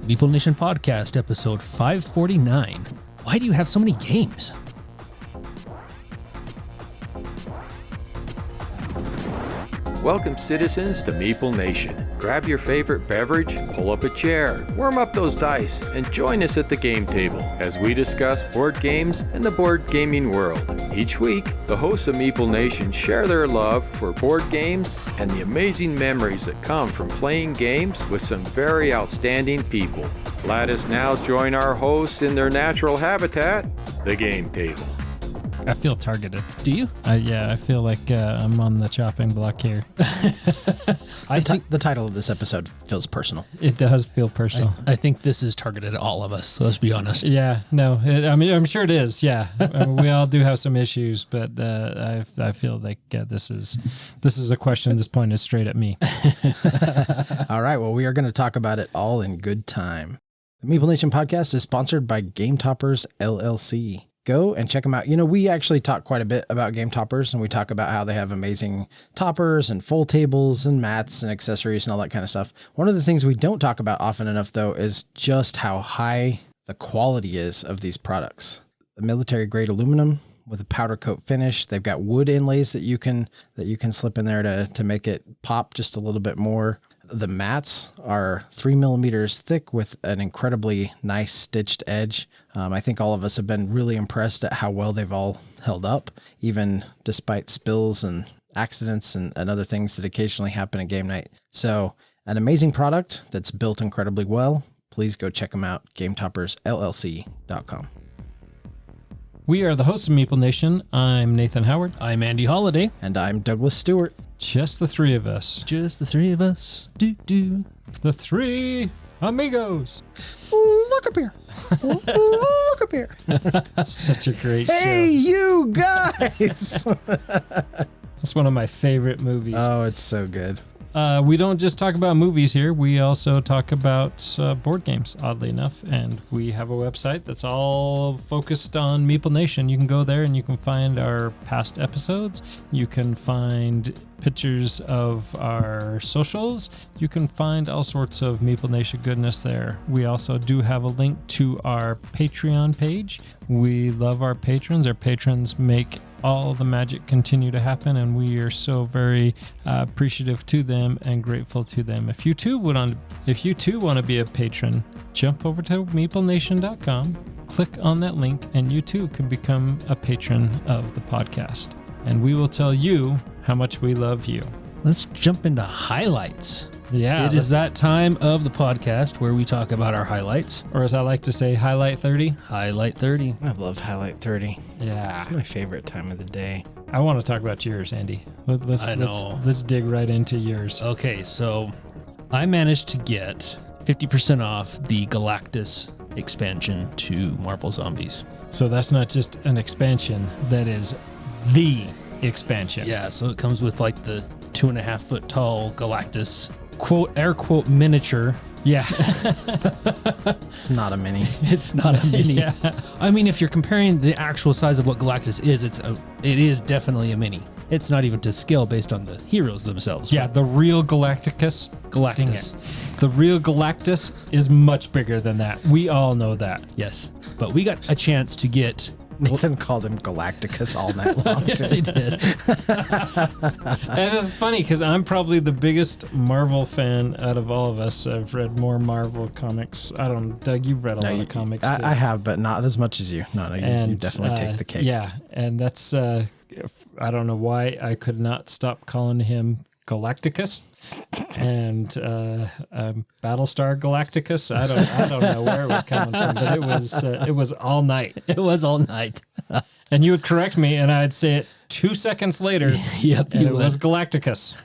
Meeple Nation Podcast, episode 549. Why do you have so many games? Welcome, citizens, to Meeple Nation. Grab your favorite beverage, pull up a chair, warm up those dice, and join us at the game table as we discuss board games and the board gaming world. Each week, the hosts of Meeple Nation share their love for board games and the amazing memories that come from playing games with some very outstanding people. Let us now join our hosts in their natural habitat, the game table. I feel targeted. Do you? Yeah, I feel like I'm on the chopping block here. I think the title of this episode feels personal. It does feel personal. I think this is targeted at all of us, so let's be honest. Yeah, no, I'm sure it is. Yeah, we all do have some issues, but I feel like this is a question at this point is straight at me. All right, well, we are going to talk about it all in good time. The Meeple Nation podcast is sponsored by Game Toppers LLC. Go and check them out. You know, we actually talk quite a bit about Game Toppers, and we talk about how they have amazing toppers and full tables and mats and accessories and all that kind of stuff. One of the things we don't talk about often enough, though, is just how high the quality is of these products. The military grade aluminum with a powder coat finish. They've got wood inlays that you can slip in there to make it pop just a little bit more. The mats are 3 millimeters thick with an incredibly nice stitched edge. I think all of us have been really impressed at how well they've all held up, even despite spills and accidents and other things that occasionally happen at game night. So an amazing product that's built incredibly well. Please go check them out, GameToppersLLC.com. We are the hosts of Meeple Nation. I'm Nathan Howard. I'm Andy Holiday. And I'm Douglas Stewart. Just the three of us. Just the three of us. Do. The three amigos. Look up here. Look up here. That's such a great show. Hey, you guys. It's one of my favorite movies. Oh, it's so good. We don't just talk about movies here. We also talk about board games, oddly enough. And we have a website that's all focused on Meeple Nation. You can go there and you can find our past episodes. You can find pictures of our socials. You can find all sorts of Meeple Nation goodness there. We also do have a link to our Patreon page. We love our patrons. Our patrons make all the magic continue to happen, and we are so very appreciative to them and grateful to them. If you too want to be a patron, jump over to meeplenation.com, click on that link, and you too can become a patron of the podcast. And we will tell you how much we love you. Let's jump into highlights. Yeah. It is that time of the podcast where we talk about our highlights. Or as I like to say, Highlight 30. Highlight 30. I love Highlight 30. Yeah. It's my favorite time of the day. I want to talk about yours, Andy. Let's dig right into yours. Okay, so I managed to get 50% off the Galactus expansion to Marvel Zombies. So that's not just an expansion, that is the expansion. Yeah, so it comes with like the 2.5 foot tall Galactus, quote, air quote, miniature. Yeah. It's not a mini. It's not a mini. Yeah. I mean, if you're comparing the actual size of what Galactus is, it is definitely a mini. It's not even to scale based on the heroes themselves. Yeah, the real Galactus. The real Galactus is much bigger than that. We all know that. Yes, but we got a chance to get... Nathan called him Galacticus all night long. Yes, he did. And it's funny because I'm probably the biggest Marvel fan out of all of us. I've read more Marvel comics. I don't know, Doug, you've read a lot of comics too. I have, but not as much as you. No, you definitely take the cake. Yeah, and that's, I don't know why I could not stop calling him Galacticus. And Battlestar Galacticus. I don't know where it was coming from, but it was all night. It was all night. And you would correct me, and I'd say it 2 seconds later. Yep, and it was Galacticus.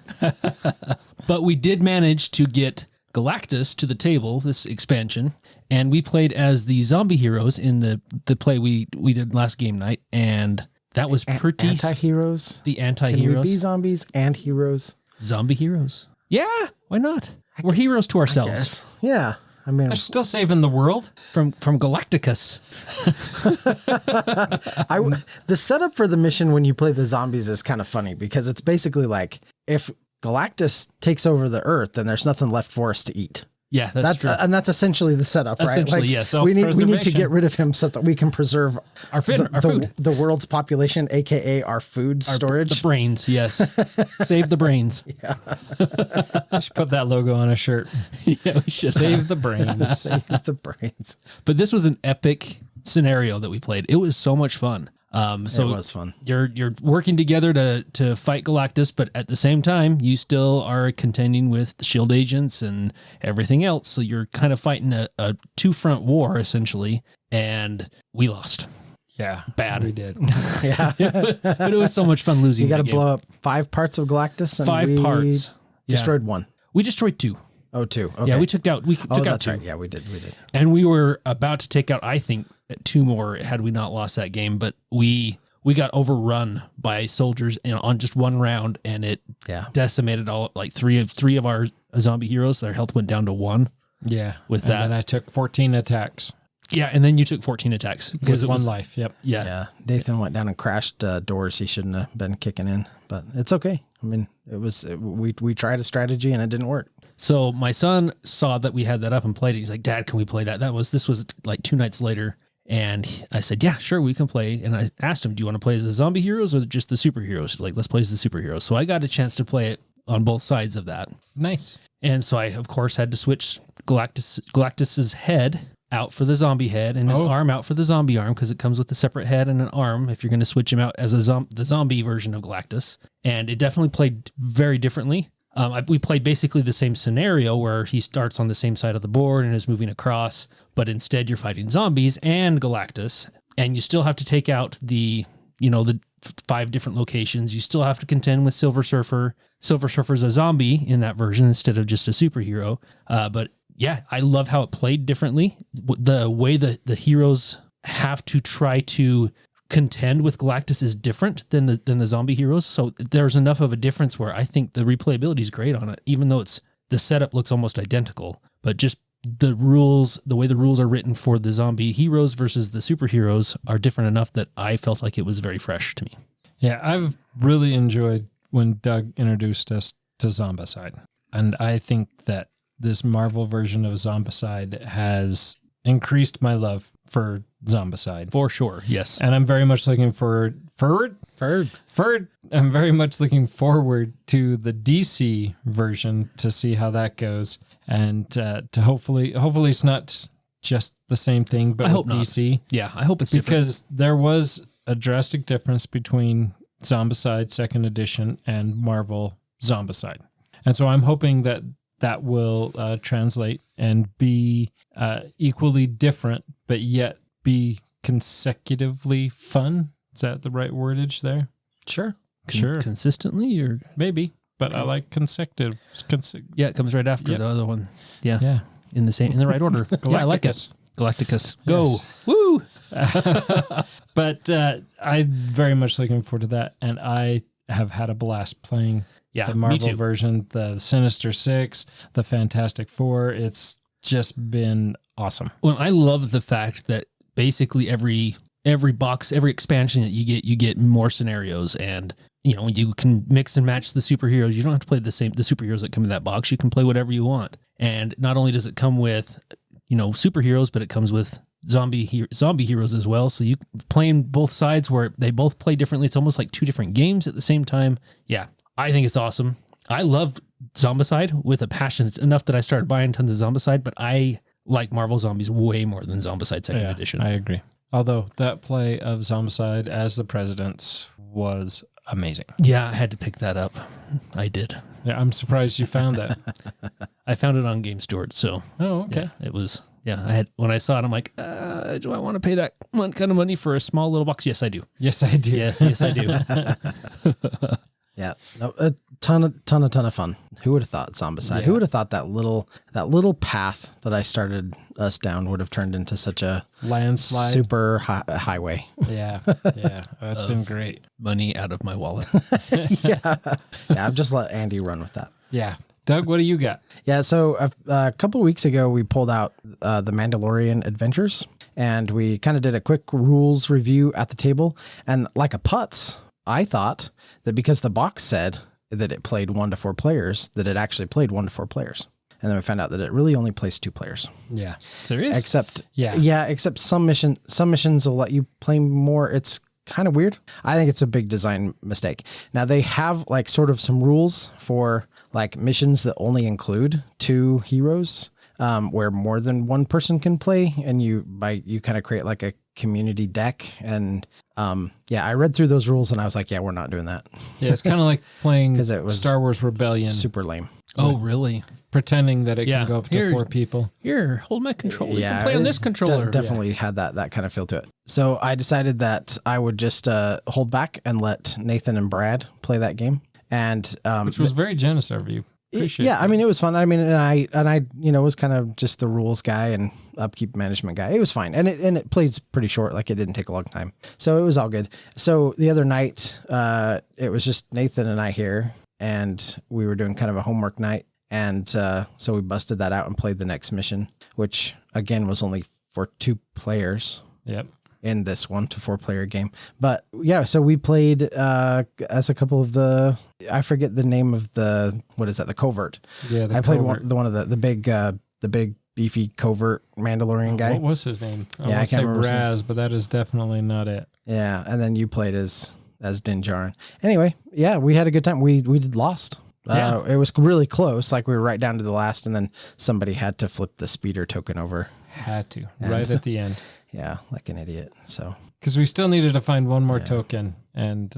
But we did manage to get Galactus to the table, this expansion, and we played as the zombie heroes in the play we did last game night, and that was pretty... Anti-heroes? The anti-heroes. Can we be zombies and heroes? Zombie heroes. Yeah, why not? We're heroes to ourselves. Yeah. I mean, They're still saving the world. From Galacticus. The setup for the mission when you play the zombies is kind of funny because it's basically like if Galactus takes over the Earth, then there's nothing left for us to eat. Yeah, that's true. And that's essentially the setup, right? Essentially, yes. We need to Self-preservation. get rid of him so that we can preserve Our food. the world's population, aka our food storage. The brains, yes. Save the brains. I should put that logo on a shirt. Yeah, we should. Save the brains. Save the brains. But this was an epic scenario that we played. It was so much fun. So It was fun. You're working together to fight Galactus, but at the same time, you still are contending with the shield agents and everything else. So you're kind of fighting a two-front war essentially, and we lost. Yeah, Bad. we did. Yeah. But it was so much fun losing. You got to that game. blow up 5 parts of Galactus. And 5 we parts. Yeah. Destroyed 1. We destroyed 2. Oh, 2. Okay. Yeah, we took out Oh, out that's 2. right. Yeah, we did. And we were about to take out, I think, 2 more had we not lost that game, but we got overrun by soldiers on just one round, and it decimated all like three of our zombie heroes. Their health went down to 1. Yeah, With and that. then I took 14 attacks Yeah, and then you took 14 attacks with it 1 was life. Yep. Yeah. Yeah. Dathan went down and crashed doors he shouldn't have been kicking in, but it's okay. I mean, we tried a strategy and it didn't work. So my son saw that we had that up and played it. He's like, "Dad, can we play that?" This was like 2 nights later. And I said, "Yeah, sure, we can play." And I asked him, "Do you want to play as the zombie heroes or just the superheroes?" He's like, "Let's play as the superheroes." So I got a chance to play it on both sides of that. Nice. And so I, of course, had to switch Galactus's head out for the zombie head and his arm out for the zombie arm, because it comes with a separate head and an arm if you're going to switch him out as the zombie version of Galactus. And it definitely played very differently. We played basically the same scenario where he starts on the same side of the board and is moving across, but instead you're fighting zombies and Galactus, and you still have to take out the 5 different locations. You still have to contend with Silver Surfer. Silver Surfer's a zombie in that version instead of just a superhero. But yeah, I love how it played differently. The way the heroes have to try to contend with Galactus is different than the zombie heroes. So there's enough of a difference where I think the replayability is great on it, even though the setup looks almost identical. But just the way the rules are written for the zombie heroes versus the superheroes are different enough that I felt like it was very fresh to me. Yeah, I've really enjoyed when Doug introduced us to Zombicide. And I think that this Marvel version of Zombicide has increased my love for Zombicide. For sure, yes. And I'm very much looking forward. I'm very much looking forward to the DC version to see how that goes, and to hopefully it's not just the same thing, but I hope with not. DC. Yeah, I hope it's different. Because there was a drastic difference between Zombicide 2nd Edition and Marvel Zombicide, and so I'm hoping that will translate and be equally different, but yet be consecutively fun. Is that the right wordage there? Sure. Sure. Consistently, or Maybe, but I like consecutive. yeah, it comes right after Yep. the other one. Yeah, Yeah. in the right order. Yeah, I like it. Galacticus, go. Yes. Woo! But I'm very much looking forward to that, and I have had a blast playing Yeah, the me Marvel too. version, the Sinister Six, the Fantastic Four. It's just been awesome. Well, I love the fact that basically every box, every expansion that you get more scenarios, and you can mix and match the superheroes. You don't have to play the superheroes that come in that box. You can play whatever you want. And not only does it come with superheroes, but it comes with zombie heroes as well. So you playing both sides where they both play differently. It's almost like 2 different games at the same time. Yeah, I think it's awesome. I love Zombicide with a passion enough that I started buying tons of Zombicide, but I like Marvel Zombies way more than Zombicide 2nd Edition. I agree. Although that play of Zombicide as the Presidents was amazing. Yeah, I had to pick that up. I did. Yeah, I'm surprised you found that. I found it on Game Steward, so Oh, okay. yeah, it was. Yeah, when I saw it, I'm like, do I want to pay that kind of money for a small little box? Yes, I do. Yes, I do. Yes, I do. Yeah, no, a ton of fun. Who would have thought Zombicide? Yeah. Who would have thought that little path that I started us down would have turned into such a Landslide. super highway? Yeah. Yeah. That's been great. Money out of my wallet. Yeah, I've just let Andy run with that. Yeah. Doug, what do you got? Yeah, so a couple of weeks ago, we pulled out the Mandalorian Adventures, and we kind of did a quick rules review at the table. And like a putz, I thought that because the box said that it played 1 to 4 players, that it actually played 1 to 4 players. and then we found out that it really only plays 2 players. Yeah. Serious? Except Yeah. except some missions will let you play more. It's kind of weird. I think it's a big design mistake. Now they have like sort of some rules for like missions that only include 2 heroes, where more than one person can play, and you kind of create like a community deck. And I read through those rules and I was like, yeah, we're not doing that. Yeah, it's kind of like playing 'Cause it was Star Wars Rebellion, Super lame. Oh, really? pretending that it Yeah. can go up to Here- 4 people. Here, hold my controller. You Yeah, can play on it this controller. definitely had that kind of feel to it. So I decided that I would just hold back and let Nathan and Brad play that game. And Which was very generous of you. Appreciate yeah, that. I mean, it was fun. I mean, and I was kind of just the rules guy and upkeep management guy. It was fine. And it plays pretty short. Like it didn't take a long time. So it was all good. So the other night, it was just Nathan and I here, and we were doing kind of a homework night. And so we busted that out and played the next mission, which again was only for 2 players Yep. in this 1 to 4 player game. But yeah, so we played as a couple of I forget the name of the covert. Yeah. I played one of the big beefy covert Mandalorian guy. What was his name? I Yeah, I want to say can't remember his name. Raz, but that is definitely not it. Yeah, and then you played as Din Djarin. Anyway, yeah, we had a good time. We did lost. Yeah. It was really close. Like we were right down to the last, and then somebody had to flip the speeder token over. Had to. Right at the end. Yeah, like an idiot. So Because we still needed to find one more token, and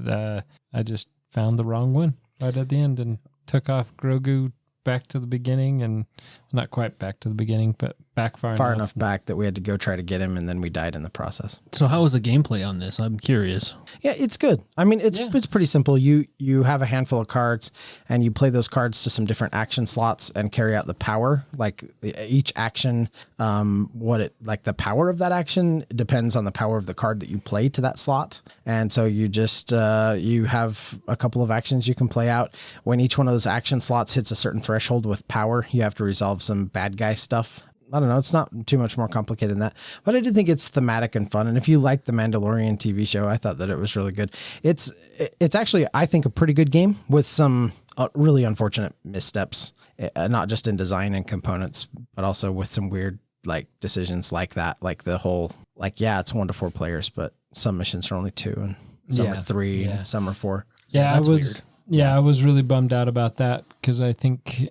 I just found the wrong one right at the end and took off Grogu back to the beginning, and not quite back to the beginning, but back far enough back that we had to go try to get him, and then we died in the process. So how was the gameplay on this? I'm curious. Yeah, it's good. I mean, it's pretty simple. You have a handful of cards, and you play those cards to some different action slots and carry out the power. Like each action, the power of that action depends on the power of the card that you play to that slot. And so you just you have a couple of actions you can play out. When each one of those action slots hits a certain threshold with power, you have to resolve some bad guy stuff. I don't know. It's not too much more complicated than that, but I did think it's thematic and fun. And if you like the Mandalorian TV show, I thought that it was really good. It's actually, I think, a pretty good game with some really unfortunate missteps, not just in design and components, but also with some weird like decisions like that. Like the whole, it's 1 to 4 players, but some missions are only 2 and some are 3 and some are 4. Yeah, that's I was. weird. Yeah, I was really bummed out about that because I think,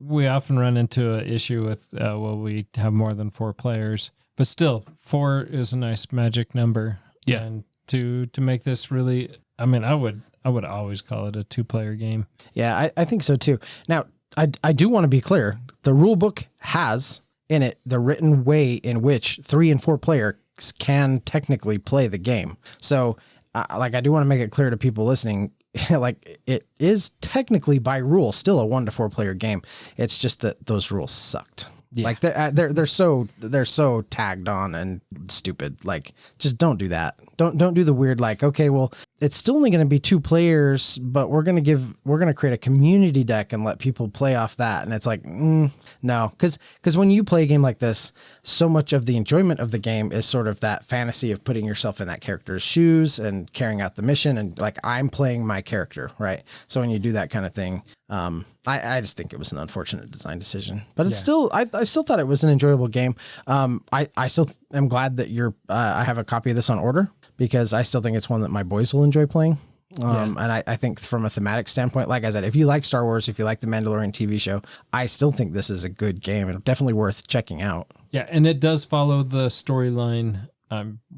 we often run into an issue with, we have more than 4 players, but still 4 is a nice magic number. Yeah. And to make this really, I would always call it a 2-player game. Yeah, I think so too. Now, I do want to be clear. The rule book has in it the written way in which 3 and 4 players can technically play the game. So, I do want to make it clear to people listening, like it is technically by rule still a 1 to 4 player game. It's just that those rules sucked. Yeah. Like they're so tagged on and stupid. Like just don't do that. Don't do the weird like, okay, well, it's still only going to be 2 players, but we're going to create a community deck and let people play off that. And it's like, no, because when you play a game like this, so much of the enjoyment of the game is sort of that fantasy of putting yourself in that character's shoes and carrying out the mission. And like, I'm playing my character, right? So when you do that kind of thing, I just think it was an unfortunate design decision, but it's still, I still thought it was an enjoyable game. I still am glad that I have a copy of this on order because I still think it's one that my boys will enjoy playing. And I think from a thematic standpoint, like I said, if you like Star Wars, if you like the Mandalorian TV show, I still think this is a good game and definitely worth checking out. Yeah, and it does follow the storyline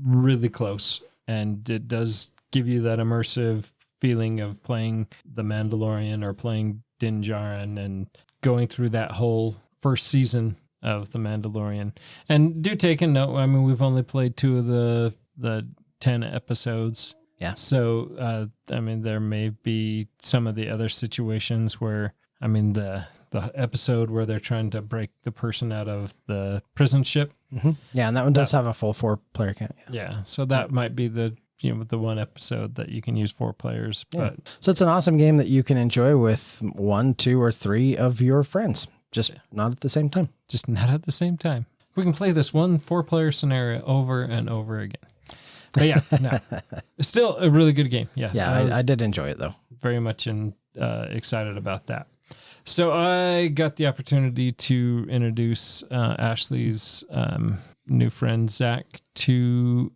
really close, and it does give you that immersive feeling of playing the Mandalorian or playing Din Djarin and going through that whole first season of the Mandalorian. And do take a note, we've only played 2 of the 10 episodes. Yeah. So, there may be some of the other situations where, the episode where they're trying to break the person out of the prison ship. Mm-hmm. Yeah, and that one does have a full 4 player count. Yeah. So that might be the one episode that you can use 4 players. But So it's an awesome game that you can enjoy with 1, 2, or 3 of your friends, just not at the same time. just not at the same time. We can play this 1 4-player scenario over and over again. But yeah, no, it's still a really good game. Yeah. Yeah, I did enjoy it though. Very much excited about that. So I got the opportunity to introduce Ashley's new friend, Zach, to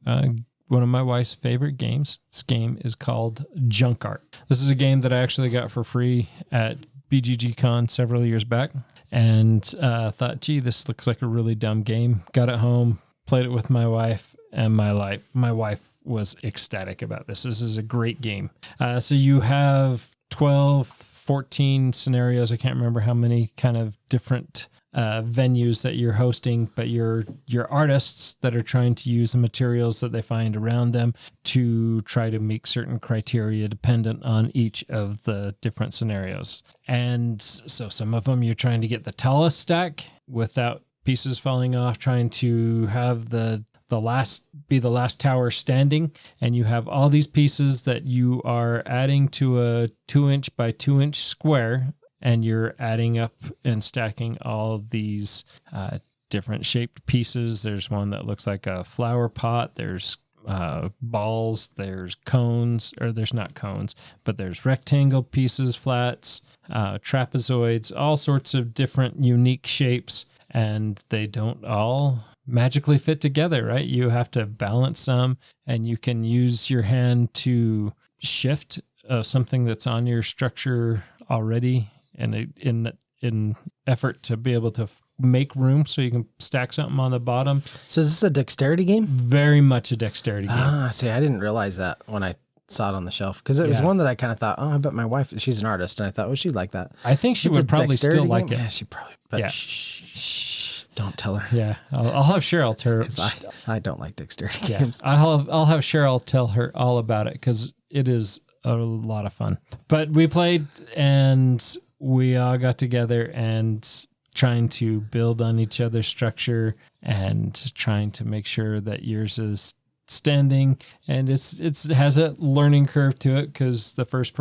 one of my wife's favorite games. This game is called Junk Art. This is a game that I actually got for free at BGG Con several years back, and thought, gee, this looks like a really dumb game. Got it home, played it with my wife, and my wife was ecstatic about this. This is a great game. So you have 12, 14 scenarios. I can't remember how many kind of different venues that you're hosting, but you're artists that are trying to use the materials that they find around them to try to meet certain criteria dependent on each of the different scenarios. And so some of them you're trying to get the tallest stack without pieces falling off, trying to have the last tower standing, and you have all these pieces that you are adding to a 2-inch by 2-inch square, and you're adding up and stacking all of these different shaped pieces. There's one that looks like a flower pot. There's balls. There's cones, or there's not cones, but there's rectangle pieces, flats, trapezoids, all sorts of different unique shapes, and they don't all magically fit together, right? You have to balance some, and you can use your hand to shift something that's on your structure already, and in effort to be able to make room so you can stack something on the bottom. So is this a dexterity game? Very much a dexterity game. See, I didn't realize that when I saw it on the shelf, because it was one that I kind of thought, oh, I bet my wife, she's an artist, and I thought, oh, she'd like that. I think she It's would a probably dexterity still like game? it. Yeah, she probably. But Yeah. shh, don't tell her. Yeah, I'll have Cheryl tell her. 'Cause I don't like dexterity Yeah, games. I'll have Cheryl tell her all about it, because it is a lot of fun. But we played, and we all got together and trying to build on each other's structure and trying to make sure that yours is standing. And it has a learning curve to it, because the first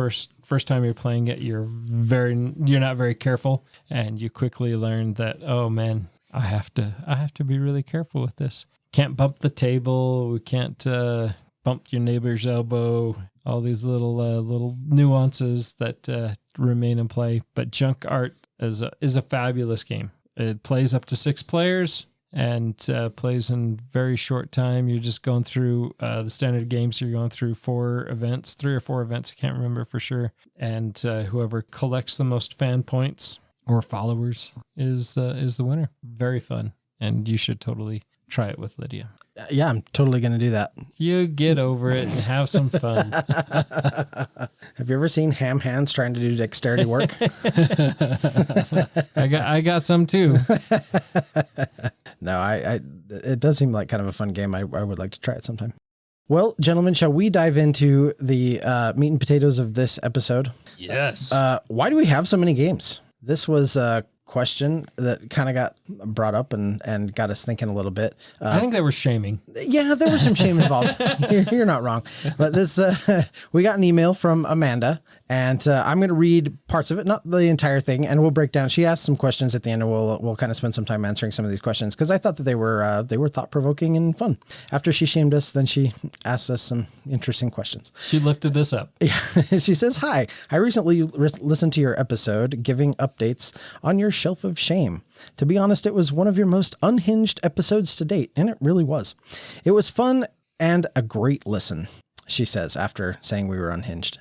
time you're playing it, you're not very careful, and you quickly learn that, oh man, I have to be really careful with this. Can't bump the table. We can't bump your neighbor's elbow. All these little nuances that remain in play. But Junk Art is a fabulous game. It plays up to 6 players and plays in very short time. You're just going through the standard games. You're going through 3 or 4 events. I can't remember for sure. And whoever collects the most fan points or followers is the winner. Very fun, and you should totally try it with Lydia. Yeah, I'm totally going to do that. You get over it and have some fun. Have you ever seen ham hands trying to do dexterity work? I got some too. No, it does seem like kind of a fun game. I would like to try it sometime. Well, gentlemen, shall we dive into the meat and potatoes of this episode? Yes. Why do we have so many games? This was a question that kind of got brought up and got us thinking a little bit. I think they were shaming. Yeah, there was some shame involved. You're not wrong. But this, we got an email from Amanda, and I'm going to read parts of it, not the entire thing, and we'll break down. She asked some questions at the end, and we'll kind of spend some time answering some of these questions, because I thought that they were thought-provoking and fun. After she shamed us, then she asked us some interesting questions. She lifted us up. Yeah. She says, hi, I recently listened to your episode giving updates on your shelf of shame. To be honest, it was one of your most unhinged episodes to date, and it really was. It was fun and a great listen, she says, after saying we were unhinged.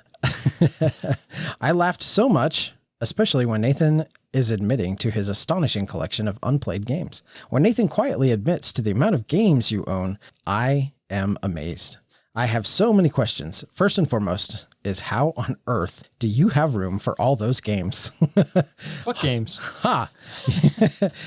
I laughed so much, especially when Nathan is admitting to his astonishing collection of unplayed games. When Nathan quietly admits to the amount of games you own, I am amazed. I have so many questions. First and foremost is, how on earth do you have room for all those games? What games? Ha!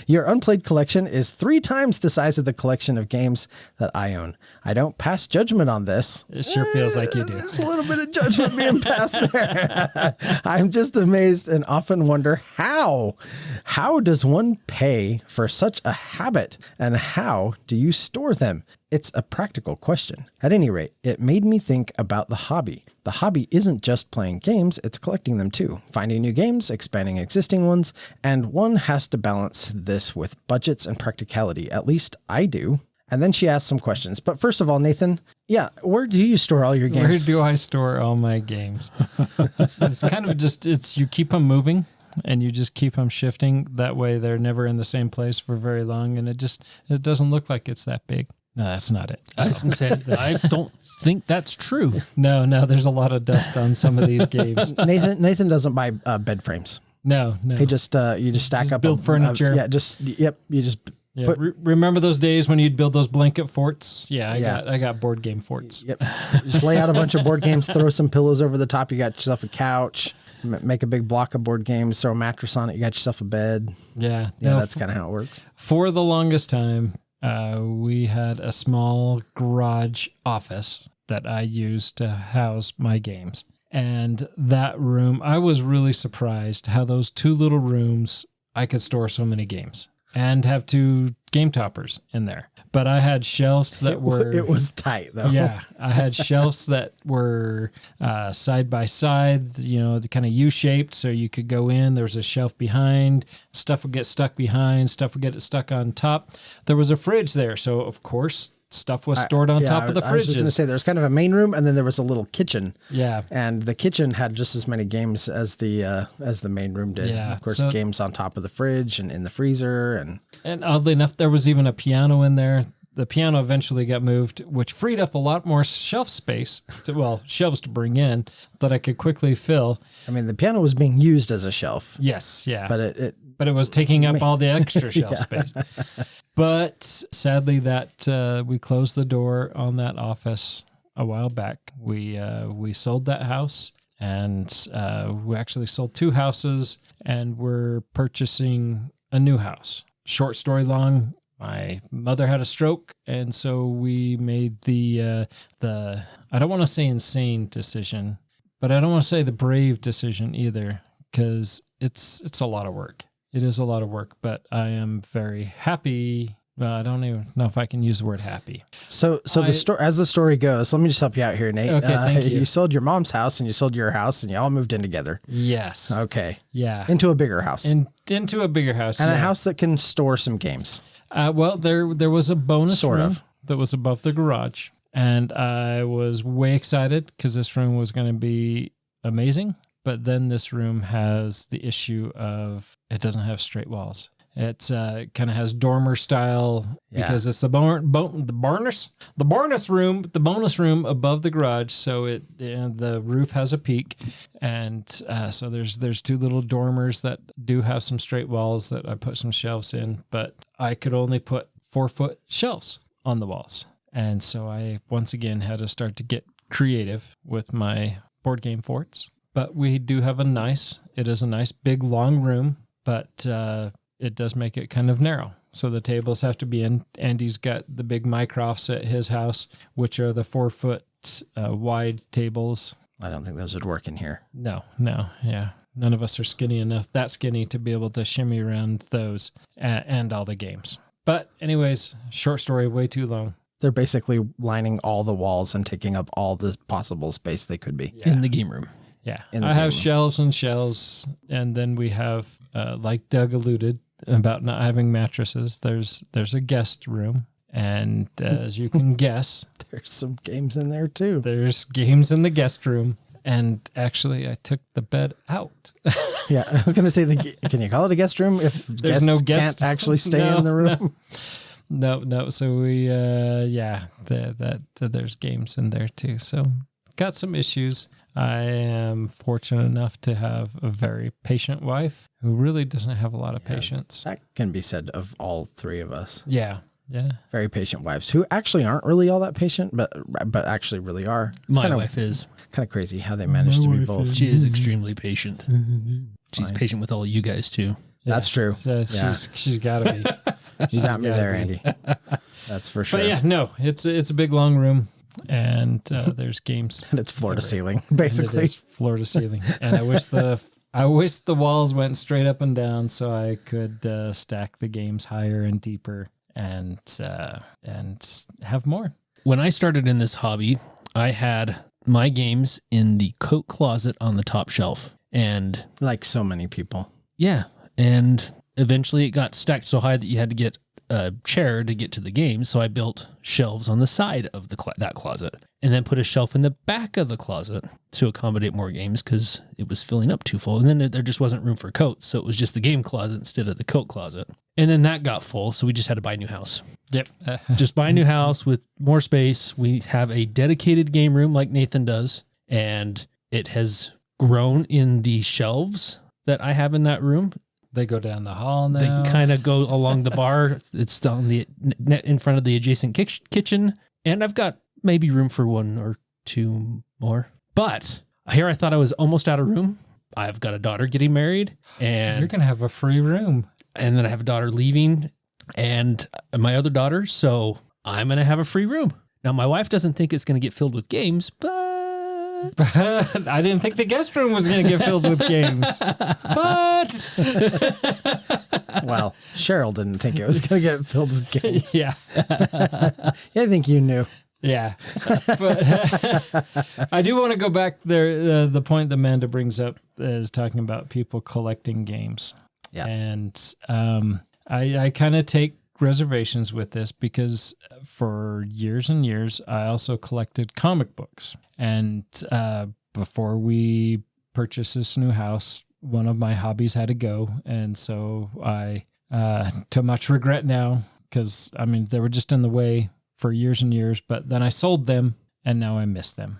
Your unplayed collection is 3 times the size of the collection of games that I own. I don't pass judgment on this. It sure feels like you do. There's a little bit of judgment being passed there. I'm just amazed and often wonder how. How does one pay for such a habit? And how do you store them? It's a practical question. At any rate, it made me think about the hobby. The hobby isn't just playing games, it's collecting them too. Finding new games, expanding existing ones, and one has to balance this with budgets and practicality. At least I do. And then she asked some questions. But first of all, Nathan, where do you store all your games? Where do I store all my games? It's kind of just, you keep them moving. and you just keep them shifting. That way they're never in the same place for very long, and it doesn't look like it's that big. No, that's not it. I was gonna say, I don't think that's true. No, there's a lot of dust on some of these games. Nathan doesn't buy bed frames. No. He just you just stack up build furniture. You just Yeah, put, remember those days when you'd build those blanket forts? Yeah, I got board game forts. Yep. Just lay out a bunch of board games, throw some pillows over the top. You got yourself a couch. Make a big block of board games. Throw a mattress on it. You got yourself a bed. Yeah, That's kind of how it works. For the longest time, we had a small garage office that I used to house my games. And that room, I was really surprised how those two little rooms, I could store so many games and have 2 game toppers in there. But I had shelves that were... It was tight, though. Yeah, I had shelves that were side by side, the kind of U-shaped, so you could go in. There was a shelf behind. Stuff would get stuck behind. Stuff would get stuck on top. There was a fridge there, so of course stuff was stored on top of the fridges. I was just going to say there was kind of a main room, and then there was a little kitchen. Yeah, and the kitchen had just as many games as the main room did. Yeah, of course, games on top of the fridge and in the freezer, and oddly enough, there was even a piano in there. The piano eventually got moved, which freed up a lot more shelf space, shelves to bring in that I could quickly fill. I mean, the piano was being used as a shelf. Yes, yeah. But it was taking up all the extra shelf space. But sadly, that we closed the door on that office a while back. We sold that house, and we actually sold 2 houses, and we're purchasing a new house. Short story long. My mother had a stroke, and so we made the I don't want to say insane decision, but I don't want to say the brave decision either, because it's a lot of work. It is a lot of work, but I am very happy. Well, I don't even know if I can use the word happy. So the story, as the story goes, let me just help you out here, Nate. Okay, thank you. You sold your mom's house and you sold your house, and you all moved in together. Yes. Okay. Yeah. Into a bigger house. Into a bigger house. And a house that can store some games. Well, there was a bonus sort room of that was above the garage, and I was way excited because this room was going to be amazing. But then this room has the issue of it doesn't have straight walls. It's kind of has dormer style because it's the bonus room above the garage. So the roof has a peak, and so there's 2 little dormers that do have some straight walls that I put some shelves in, but I could only put 4-foot shelves on the walls, and so I once again had to start to get creative with my board game forts. But we do have it is a nice big long room, but it does make it kind of narrow. So the tables have to be in. Andy's got the big Mycrofts at his house, which are the 4-foot wide tables. I don't think those would work in here. No, yeah. None of us are that skinny to be able to shimmy around those and all the games. But anyways, short story, way too long. They're basically lining all the walls and taking up all the possible space they could be. In the game room. Yeah, I have shelves and shelves, and then we have, like Doug alluded about not having mattresses, there's a guest room, and as you can guess... There's some games in there, too. There's games in the guest room, and actually, I took the bed out. Yeah, I was going to say, can you call it a guest room if there's guests no guest can't actually stay in the room? No. So we, there's games in there, too, so... Got some issues. I am fortunate enough to have a very patient wife who really doesn't have a lot of patience. That can be said of all 3 of us. Yeah. Very patient wives who actually aren't really all that patient, but actually really are. My wife is kind of crazy how they manage to be both. She is extremely patient. She's patient with all you guys too. That's true. So she's got to be. You got me there, Andy. That's for sure. But yeah, no, it's a big long room. And there's games, and it's floor to ceiling, basically. It is floor to ceiling. And I wish the walls went straight up and down so I could stack the games higher and deeper and have more. When I started in this hobby, I had my games in the coat closet on the top shelf, and like so many people. Yeah, and eventually it got stacked so high that you had to get a chair to get to the game, so I built shelves on the side of that closet. and then put a shelf in the back of the closet to accommodate more games because it was filling up too full. And then there just wasn't room for coats. So it was just the game closet instead of the coat closet. And then that got full. So we just had to buy a new house. Yep. Just buy a new house with more space. We have a dedicated game room like Nathan does. And it has grown in the shelves that I have in that room. They go down the hall now. They kind of go along the bar. It's on the in front of the adjacent kitchen. And I've got maybe room for one or two more. But here I thought I was almost out of room. I've got a daughter getting married. And you're going to have a free room. And then I have a daughter leaving and my other daughter. So I'm going to have a free room. Now, my wife doesn't think it's going to get filled with games, but I didn't think the guest room was going to get filled with games. But well, Cheryl didn't think it was going to get filled with games. yeah. I think you knew. Yeah. But I do want to go back there. The point that Amanda brings up is talking about people collecting games. Yeah. And I kind of take reservations with this because for years and years, I also collected comic books. And before we purchased this new house, one of my hobbies had to go. And so I, to much regret now, because I mean, they were just in the way for years and years, but then I sold them and now I miss them.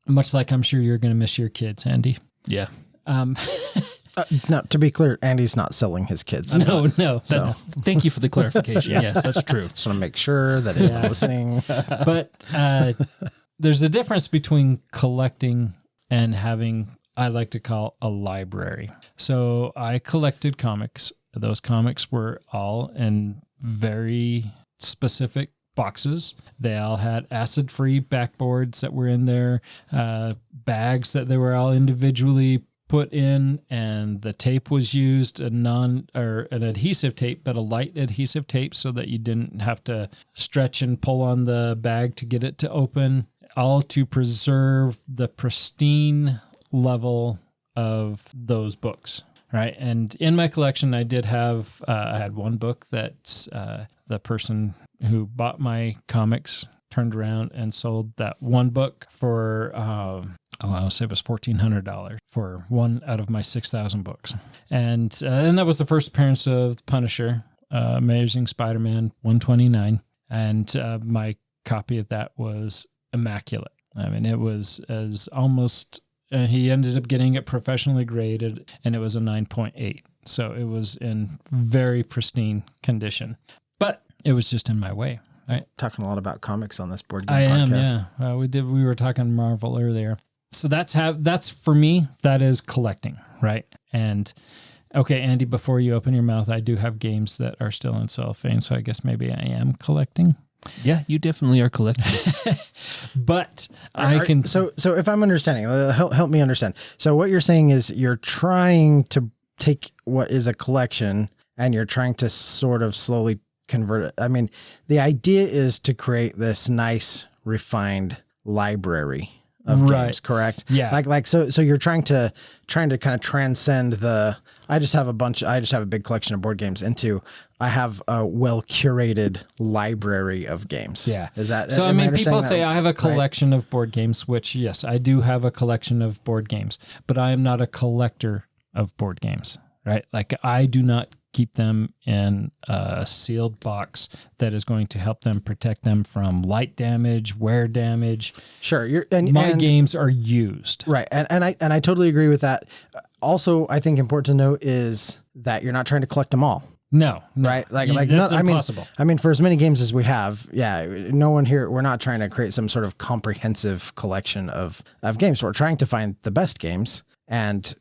Much like I'm sure you're going to miss your kids, Andy. yeah. No, to be clear, Andy's not selling his kids. No. So. Thank you for the clarification. Yes, that's true. Just want to make sure that you're listening. But there's a difference between collecting and having, I like to call, a library. So I collected comics. Those comics were all in very specific boxes. They all had acid-free backboards that were in there, bags that they were all individually put in, and the tape was used, an adhesive tape, but a light adhesive tape so that you didn't have to stretch and pull on the bag to get it to open, all to preserve the pristine level of those books. Right. And in my collection, I did have, I had one book that the person who bought my comics turned around and sold that one book for, I'll say it was $1,400 for one out of my 6,000 books. And that was the first appearance of the Punisher, Amazing Spider-Man 129. And my copy of that was immaculate. I mean, it was as almost, he ended up getting it professionally graded, and it was a 9.8. So it was in very pristine condition. But it was just in my way. Right? Talking a lot about comics on this board game I podcast. am, yeah. We were talking Marvel earlier. So that's for me, that is collecting, right? And okay, Andy, before you open your mouth, I do have games that are still in cellophane, so I guess maybe I am collecting. Yeah, you definitely are collecting. But I can. So if I'm understanding, help me understand. So what you're saying is you're trying to take what is a collection and you're trying to sort of slowly convert it. I mean, the idea is to create this nice, refined library of games, correct? Yeah. So you're trying to kind of transcend I just have a big collection of board games into I have a well curated library of games. Yeah. Is that so? I mean, people say that, I have a collection of board games, which yes, I do have a collection of board games, but I am not a collector of board games, right? Like I do not keep them in a sealed box that is going to help them protect them from light damage, wear damage. Sure. My games are used. Right. And I totally agree with that. Also, I think important to note is that you're not trying to collect them all. No. Right. That's impossible. I mean, for as many games as we have, no one here, we're not trying to create some sort of comprehensive collection of games. We're trying to find the best games and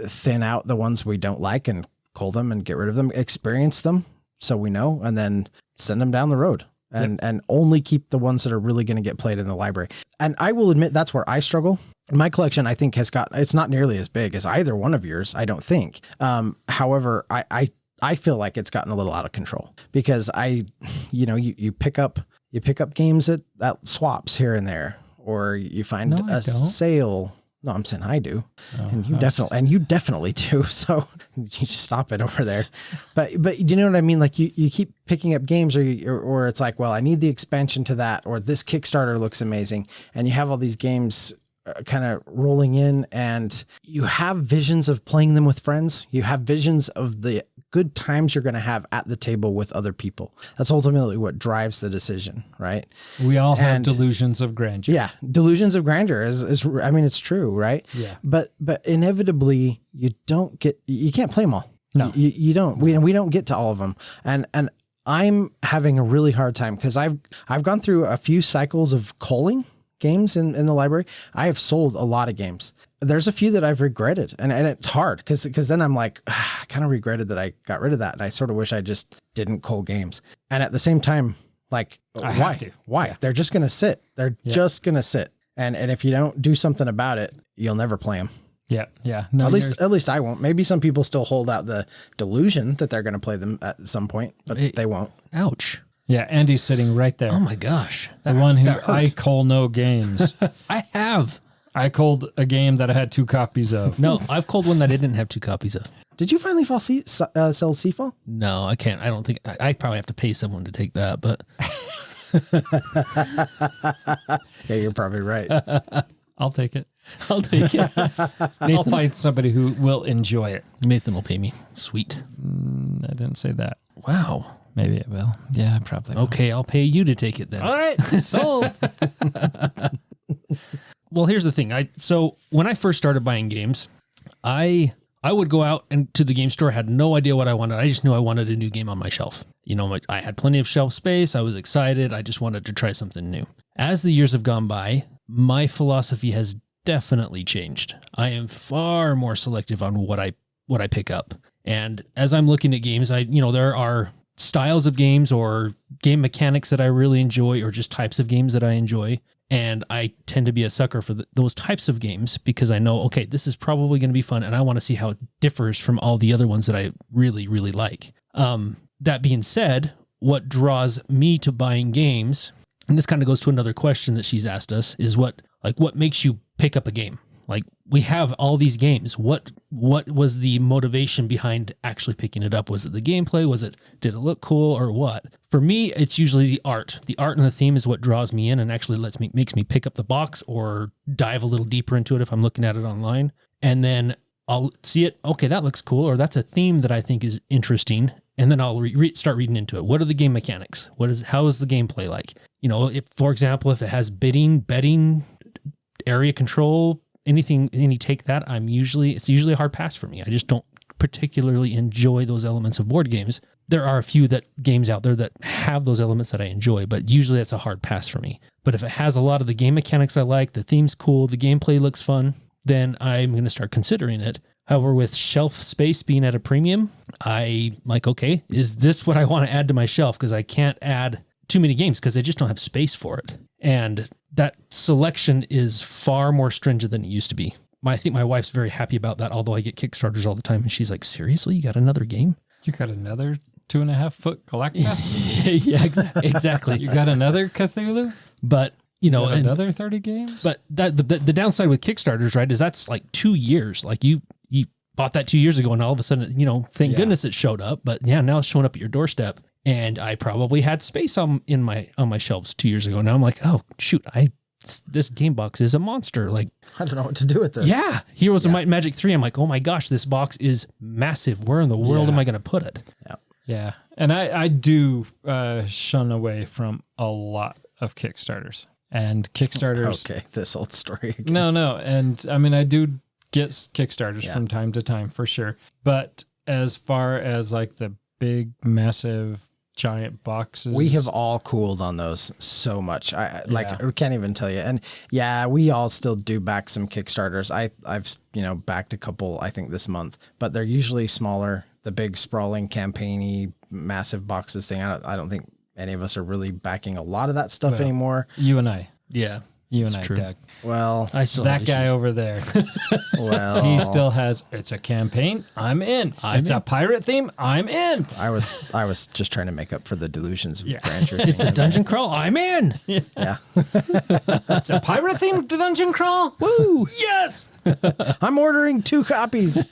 thin out the ones we don't like and cull them and get rid of them, experience them so we know, and then send them down the road and only keep the ones that are really going to get played in the library. And I will admit that's where I struggle. My collection, I think, it's not nearly as big as either one of yours, I don't think. However, I feel like it's gotten a little out of control because you pick up games at swaps here and there, or you find a sale. No, I'm saying I do, Oh, and you definitely do. So you just stop it over there. But do you know what I mean? Like you keep picking up games, or it's like, well, I need the expansion to that, or this Kickstarter looks amazing, and you have all these games kind of rolling in, and you have visions of playing them with friends. You have visions of the good times you're going to have at the table with other people. That's ultimately what drives the decision, right? We all have delusions of grandeur. Yeah, delusions of grandeur is I mean, it's true, right? Yeah. But inevitably, you can't play them all. No. You don't. We don't get to all of them, and I'm having a really hard time because I've gone through a few cycles of culling games in the library. I have sold a lot of games. There's a few that I've regretted, and it's hard because then I'm like, I kind of regretted that I got rid of that, and I sort of wish I just didn't cull games. And at the same time, like, I have to. Why? Yeah. They're just gonna sit. They're just gonna sit, and if you don't do something about it, you'll never play them. Yeah. Yeah. No, At least I won't. Maybe some people still hold out the delusion that they're going to play them at some point, but they won't. Ouch. Yeah. Andy's sitting right there. Oh my gosh. The one who I cull no games. I have. I culled a game that I had 2 copies of. No, I've called one that I didn't have 2 copies of. Did you finally sell Seafall? No, I can't. I don't think I probably have to pay someone to take that, but Yeah, you're probably right. I'll take it. I'll take it. I'll find somebody who will enjoy it. Nathan will pay me. Sweet. I didn't say that. Wow. Maybe it will. Yeah, probably. Okay, I'll pay you to take it then. All right. Sold. Well, here's the thing. So when I first started buying games, I would go out and to the game store. I had no idea what I wanted. I just knew I wanted a new game on my shelf. You know, I had plenty of shelf space. I was excited. I just wanted to try something new. As the years have gone by, my philosophy has definitely changed. I am far more selective on what I pick up. And as I'm looking at games, there are styles of games or game mechanics that I really enjoy, or just types of games that I enjoy. And I tend to be a sucker for those types of games because I know, okay, this is probably going to be fun, and I want to see how it differs from all the other ones that I really, really like. That being said, what draws me to buying games, and this kind of goes to another question that she's asked us, is what makes you pick up a game? Like, we have all these games. What was the motivation behind actually picking it up? Was it the gameplay? Did it look cool, or what? For me, it's usually the art. The art and the theme is what draws me in and actually makes me pick up the box or dive a little deeper into it if I'm looking at it online. And then I'll see it. Okay, that looks cool, or that's a theme that I think is interesting. And then I'll start reading into it. What are the game mechanics? How is the gameplay like? You know, for example, if it has bidding, betting, area control, any take that, it's usually a hard pass for me. I just don't particularly enjoy those elements of board games. There are a few games out there that have those elements that I enjoy, but usually it's a hard pass for me. But if it has a lot of the game mechanics I like, the theme's cool, the gameplay looks fun, then I'm going to start considering it. However, with shelf space being at a premium, I'm like, okay, is this what I want to add to my shelf? Because I can't add too many games because I just don't have space for it. And that selection is far more stringent than it used to be. I think my wife's very happy about that, although I get Kickstarters all the time. And she's like, seriously, you got another game? You got another 2.5-foot Galactus? Yeah, exactly. You got another Cthulhu? But, another 30 games? But the downside with Kickstarters, right, is that's like 2 years. Like you bought that 2 years ago, and all of a sudden, thank goodness it showed up. But yeah, now it's showing up at your doorstep. And I probably had space on my shelves 2 years ago. Now I'm like, oh shoot, this game box is a monster. Like, I don't know what to do with this. Yeah, Heroes of Might and Magic 3. I'm like, oh my gosh, this box is massive. Where in the world am I going to put it? Yeah. Yeah. And I do shun away from a lot of Kickstarters. And Kickstarters. Okay, this old story again. No. And I mean, I do get Kickstarters from time to time for sure. But as far as like the big, massive, giant boxes, we have all cooled on those so much. I can't even tell you. And yeah, we all still do back some Kickstarters. I've backed a couple, I think, this month, but they're usually smaller. The big sprawling campaigny massive boxes thing. I don't think any of us are really backing a lot of that stuff anymore. You and I. Yeah. You It's and I, true. Doug. Well, I still That have guy issues. over there. well, He still has. It's a campaign. I'm in. It's a pirate theme. I'm in. I was just trying to make up for the delusions of Yeah. grandeur. It's a dungeon crawl. I'm in. Yeah. It's a pirate themed dungeon crawl. Woo! Yes. I'm ordering 2 copies.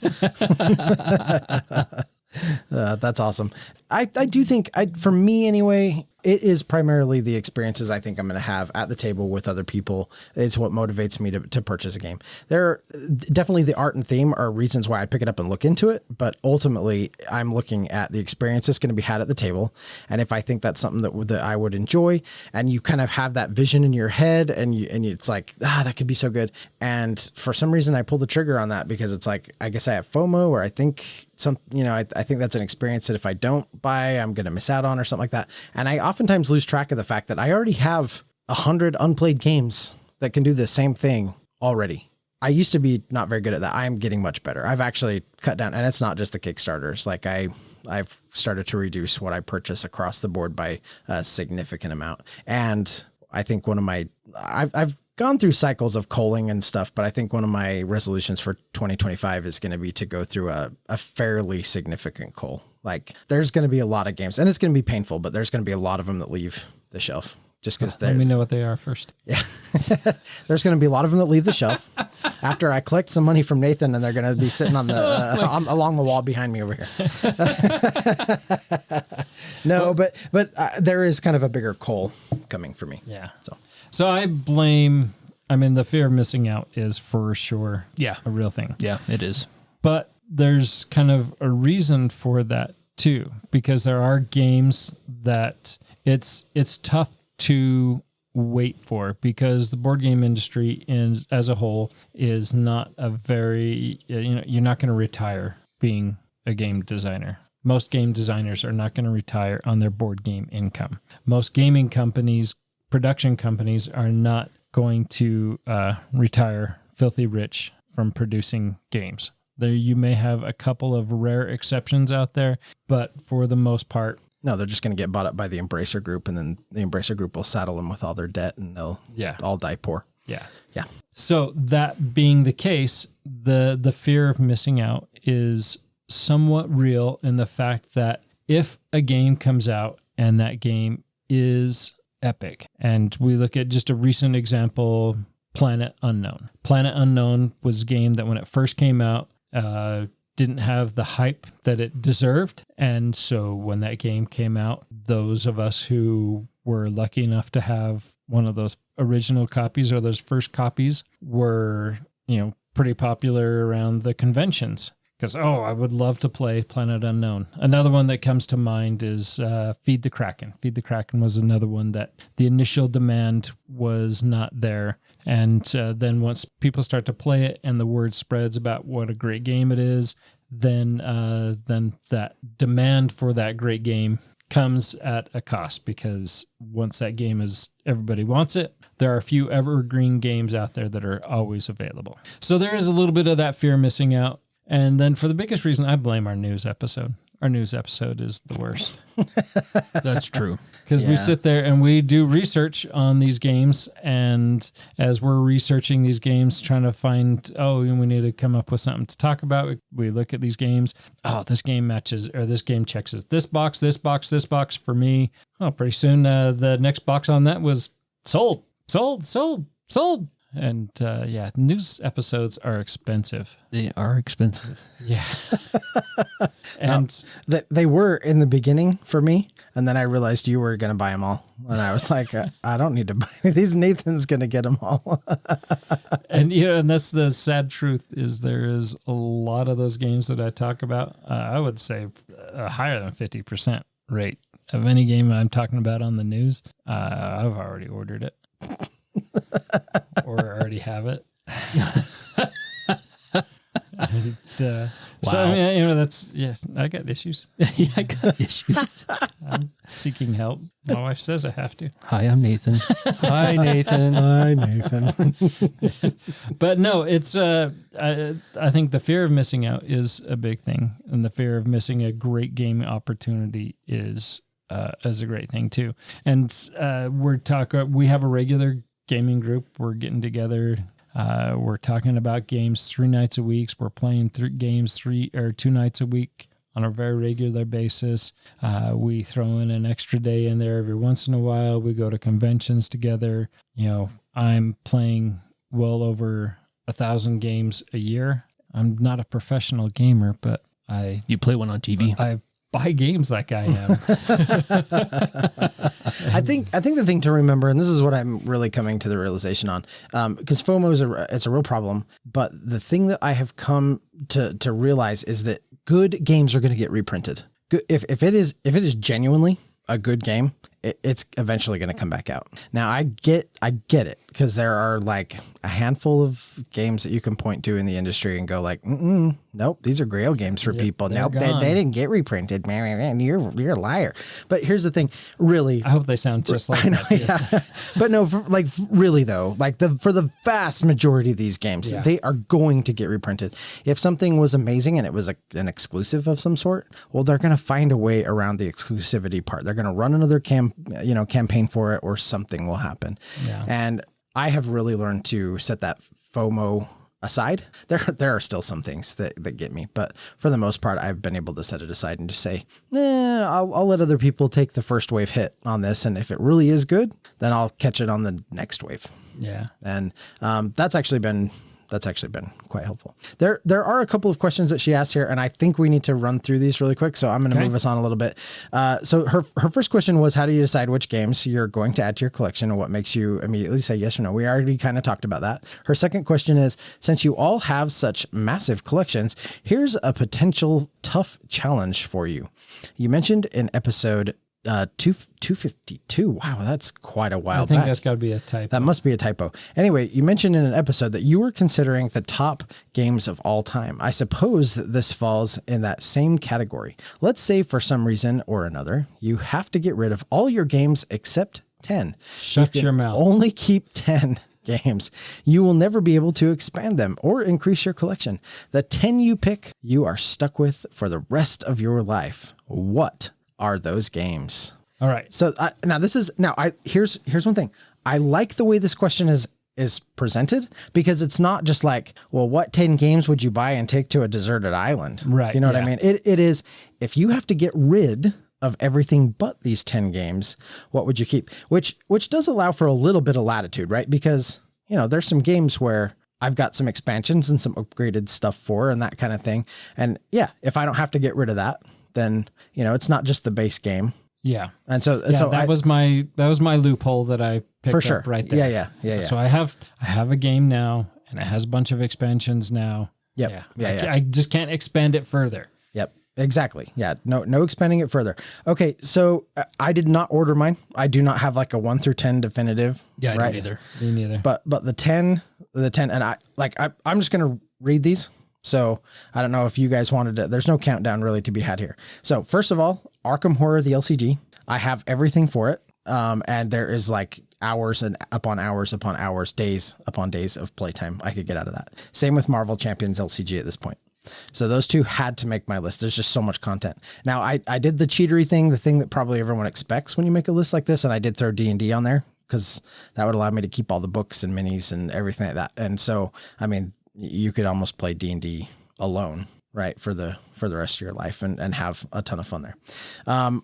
That's awesome. I do think, for me anyway, it is primarily the experiences I think I'm going to have at the table with other people is what motivates me to purchase a game. There definitely the art and theme are reasons why I pick it up and look into it, but ultimately I'm looking at the experience that's going to be had at the table. And if I think that's something that I would enjoy, and you kind of have that vision in your head and it's like, that could be so good. And for some reason I pull the trigger on that because it's like, I guess I have FOMO, or I think I think that's an experience that if I don't buy, I'm going to miss out on or something like that. And I oftentimes lose track of the fact that I already have 100 unplayed games that can do the same thing already. I used to be not very good at that. I am getting much better. I've actually cut down, and it's not just the Kickstarters. Like I've started to reduce what I purchase across the board by a significant amount. And I think I've gone through cycles of culling and stuff, but I think one of my resolutions for 2025 is going to be to go through a fairly significant cull. Like there's going to be a lot of games, and it's going to be painful, but there's going to be a lot of them that leave the shelf just because Let me know what they are first. Yeah. There's going to be a lot of them that leave the shelf after I collect some money from Nathan, and they're going to be sitting on the along the wall behind me over here. No, but there is kind of a bigger cull coming for me. Yeah. So I blame. I mean, the fear of missing out is for sure. Yeah. A real thing. Yeah, it is. But there's kind of a reason for that too, because there are games that it's tough to wait for, because the board game industry as a whole is not a very, you're not going to retire being a game designer. Most game designers are not going to retire on their board game income. Most gaming companies, production companies are not going to retire filthy rich from producing games. There, you may have a couple of rare exceptions out there, but for the most part, no, they're just going to get bought up by the Embracer Group, and then the Embracer Group will saddle them with all their debt, and they'll all die poor. Yeah. Yeah. So that being the case, the fear of missing out is somewhat real in the fact that if a game comes out and that game is epic, and we look at just a recent example, Planet Unknown. Planet Unknown was a game that when it first came out, didn't have the hype that it deserved. And so when that game came out, those of us who were lucky enough to have one of those original copies or those first copies were, pretty popular around the conventions. Because, I would love to play Planet Unknown. Another one that comes to mind is Feed the Kraken. Feed the Kraken was another one that the initial demand was not there. And then once people start to play it and the word spreads about what a great game it is, then that demand for that great game comes at a cost, because once that game everybody wants it, there are a few evergreen games out there that are always available. So there is a little bit of that fear of missing out. And then for the biggest reason, I blame our news episode. Our news episode is the worst. That's true. Because we sit there and we do research on these games. And as we're researching these games, trying to find, we need to come up with something to talk about. We look at these games. This game matches, or this game checks this box, this box, this box for me. Pretty soon the next box on that was sold. And news episodes are expensive. They are expensive. Yeah. And they were in the beginning for me. And then I realized you were going to buy them all. And I was like, I don't need to buy these. Nathan's going to get them all. and that's the sad truth, is there is a lot of those games that I talk about. I would say a higher than 50% rate of any game I'm talking about on the news. I've already ordered it. Or already have it. And, So, I mean, that's, I got issues. Yeah, I got issues. I'm seeking help. My wife says I have to. Hi, I'm Nathan. Hi, Nathan. Hi, Nathan. But no, it's, I think the fear of missing out is a big thing. And the fear of missing a great game opportunity is a great thing too. And we have a regular gaming group. We're getting together. We're talking about games 3 nights a week. We're playing games 2 nights a week on a very regular basis. We throw in an extra day in there every once in a while. We go to conventions together. I'm playing well over 1,000 games a year. I'm not a professional gamer, but you play one on TV. I buy games like I am. I think the thing to remember, and this is what I'm really coming to the realization on, because FOMO it's a real problem. But the thing that I have come to realize is that good games are going to get reprinted. If it is genuinely a good game, it's eventually going to come back out. Now I get it, because there are like a handful of games that you can point to in the industry and go like, nope, these are grail games for people. Nope, they didn't get reprinted, man. You're a liar. But here's the thing, really. I hope they sound just like that too. Yeah. But no, really though, for the vast majority of these games, they are going to get reprinted. If something was amazing and it was an exclusive of some sort, well, they're going to find a way around the exclusivity part. They're going to run another campaign for it, or something will happen. Yeah. And I have really learned to set that FOMO aside. There are still some things that get me, but for the most part, I've been able to set it aside and just say, I'll let other people take the first wave hit on this. And if it really is good, then I'll catch it on the next wave. Yeah. And that's actually been quite helpful. There are a couple of questions that she asked here, and I think we need to run through these really quick. So I'm going to move us on a little bit. So her first question was, how do you decide which games you're going to add to your collection, and what makes you immediately say yes or no? We already kind of talked about that. Her second question is, since you all have such massive collections, here's a potential tough challenge for you. You mentioned in episode 252. Wow, that's quite a while I think back. that's got to be a typo. That must be a typo. Anyway, you mentioned in an episode that you were considering the top games of all time. I suppose that this falls in that same category. Let's say for some reason or another, you have to get rid of all your games except 10. Shut your mouth. Only keep 10 games. You will never be able to expand them or increase your collection. The 10 you pick, you are stuck with for the rest of your life. What are those games? All right. So here's one thing. I like the way this question is presented, because it's not just like, well, what 10 games would you buy and take to a deserted island? Right. You know what I mean? It is, if you have to get rid of everything but these 10 games, what would you keep? Which does allow for a little bit of latitude, right? Because, there's some games where I've got some expansions and some upgraded stuff for, and that kind of thing. And yeah, if I don't have to get rid of that, then, it's not just the base game. Yeah. And so that was my loophole that I picked for sure. up right there. Yeah. So I have a game now, and it has a bunch of expansions now. Yep. I just can't expand it further. Yep. Exactly. Yeah. No expanding it further. Okay. So I did not order mine. I do not have like a 1 through 10 definitive. Yeah, right? I don't either. Me neither. But the 10, and I'm just going to read these. So I don't know if you guys wanted to, there's no countdown really to be had here. So first of all, Arkham Horror, the LCG, I have everything for it. And there is like hours upon hours, days upon days of playtime I could get out of that. Same with Marvel Champions LCG at this point. So those two had to make my list. There's just so much content. Now I did the cheatery thing, the thing that probably everyone expects when you make a list like this. And I did throw D&D on there because that would allow me to keep all the books and minis and everything like that. And so, I mean, you could almost play D&D alone, right, for the rest of your life and have a ton of fun there.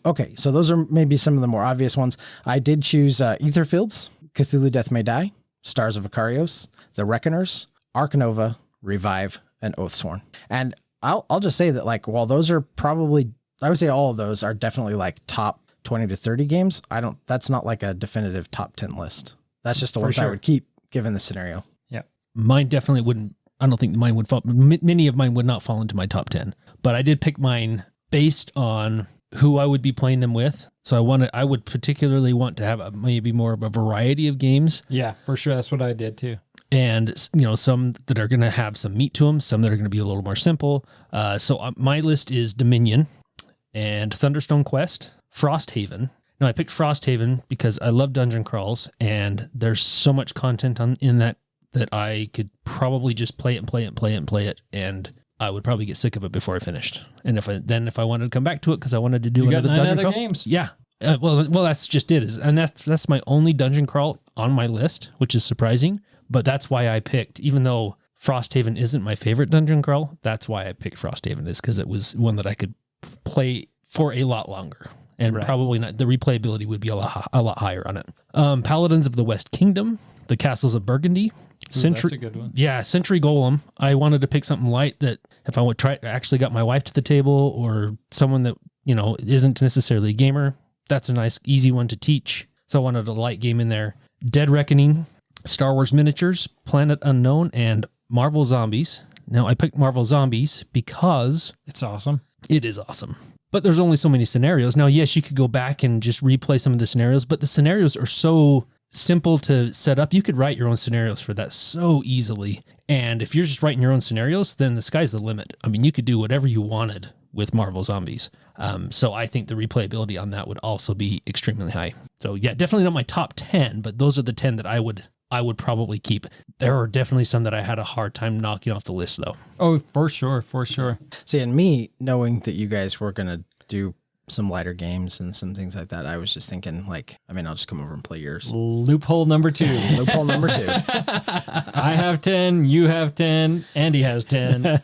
Okay, so those are maybe some of the more obvious ones. I did choose Etherfields, Cthulhu Death May Die, Stars of Icarios, The Reckoners, Ark Nova, Revive, and Oathsworn. And I'll just say that, like, while those are probably, I would say all of those are definitely like top 20 to 30 games, that's not like a definitive top 10 list. That's just the ones I would keep given the scenario. Yeah. Mine definitely wouldn't. I don't think mine would fall. Many of mine would not fall into my top 10, but I did pick mine based on who I would be playing them with. So I would particularly want to have maybe more of a variety of games. Yeah, for sure. That's what I did too. And, some that are going to have some meat to them, some that are going to be a little more simple. So my list is Dominion and Thunderstone Quest, Frosthaven. No, I picked Frosthaven because I love dungeon crawls, and there's so much content in that I could probably just play it, and I would probably get sick of it before I finished. And if I wanted to come back to it because I wanted to do you got another 9 dungeon other crawl, games. yeah, Well, that's just it. And that's my only dungeon crawl on my list, which is surprising. But that's why I picked, even though Frosthaven isn't my favorite dungeon crawl, that's why I picked Frosthaven, is because it was one that I could play for a lot longer. And probably not, the replayability would be a lot higher on it. Paladins of the West Kingdom, the Castles of Burgundy. That's a good one. Yeah, Century Golem. I wanted to pick something light that if I would actually got my wife to the table, or someone that, isn't necessarily a gamer, that's a nice, easy one to teach. So I wanted a light game in there. Dead Reckoning, Star Wars Miniatures, Planet Unknown, and Marvel Zombies. Now, I picked Marvel Zombies because It's awesome. it is awesome. But there's only so many scenarios. Now, yes, you could go back and just replay some of the scenarios, but the scenarios are so simple to set up. You could write your own scenarios for that so easily. And if you're just writing your own scenarios, then the sky's the limit. I mean, you could do whatever you wanted with Marvel Zombies. So I think the replayability on that would also be extremely high. So yeah, definitely not my top 10, but those are the 10 that I would probably keep. There are definitely some that I had a hard time knocking off the list, though. Oh, for sure, for sure. See, and me knowing that you guys were going to do some lighter games and some things like that, I was just thinking, I'll just come over and play yours. Loophole number 2. Loophole number 2. I have 10, you have 10, Andy has 10.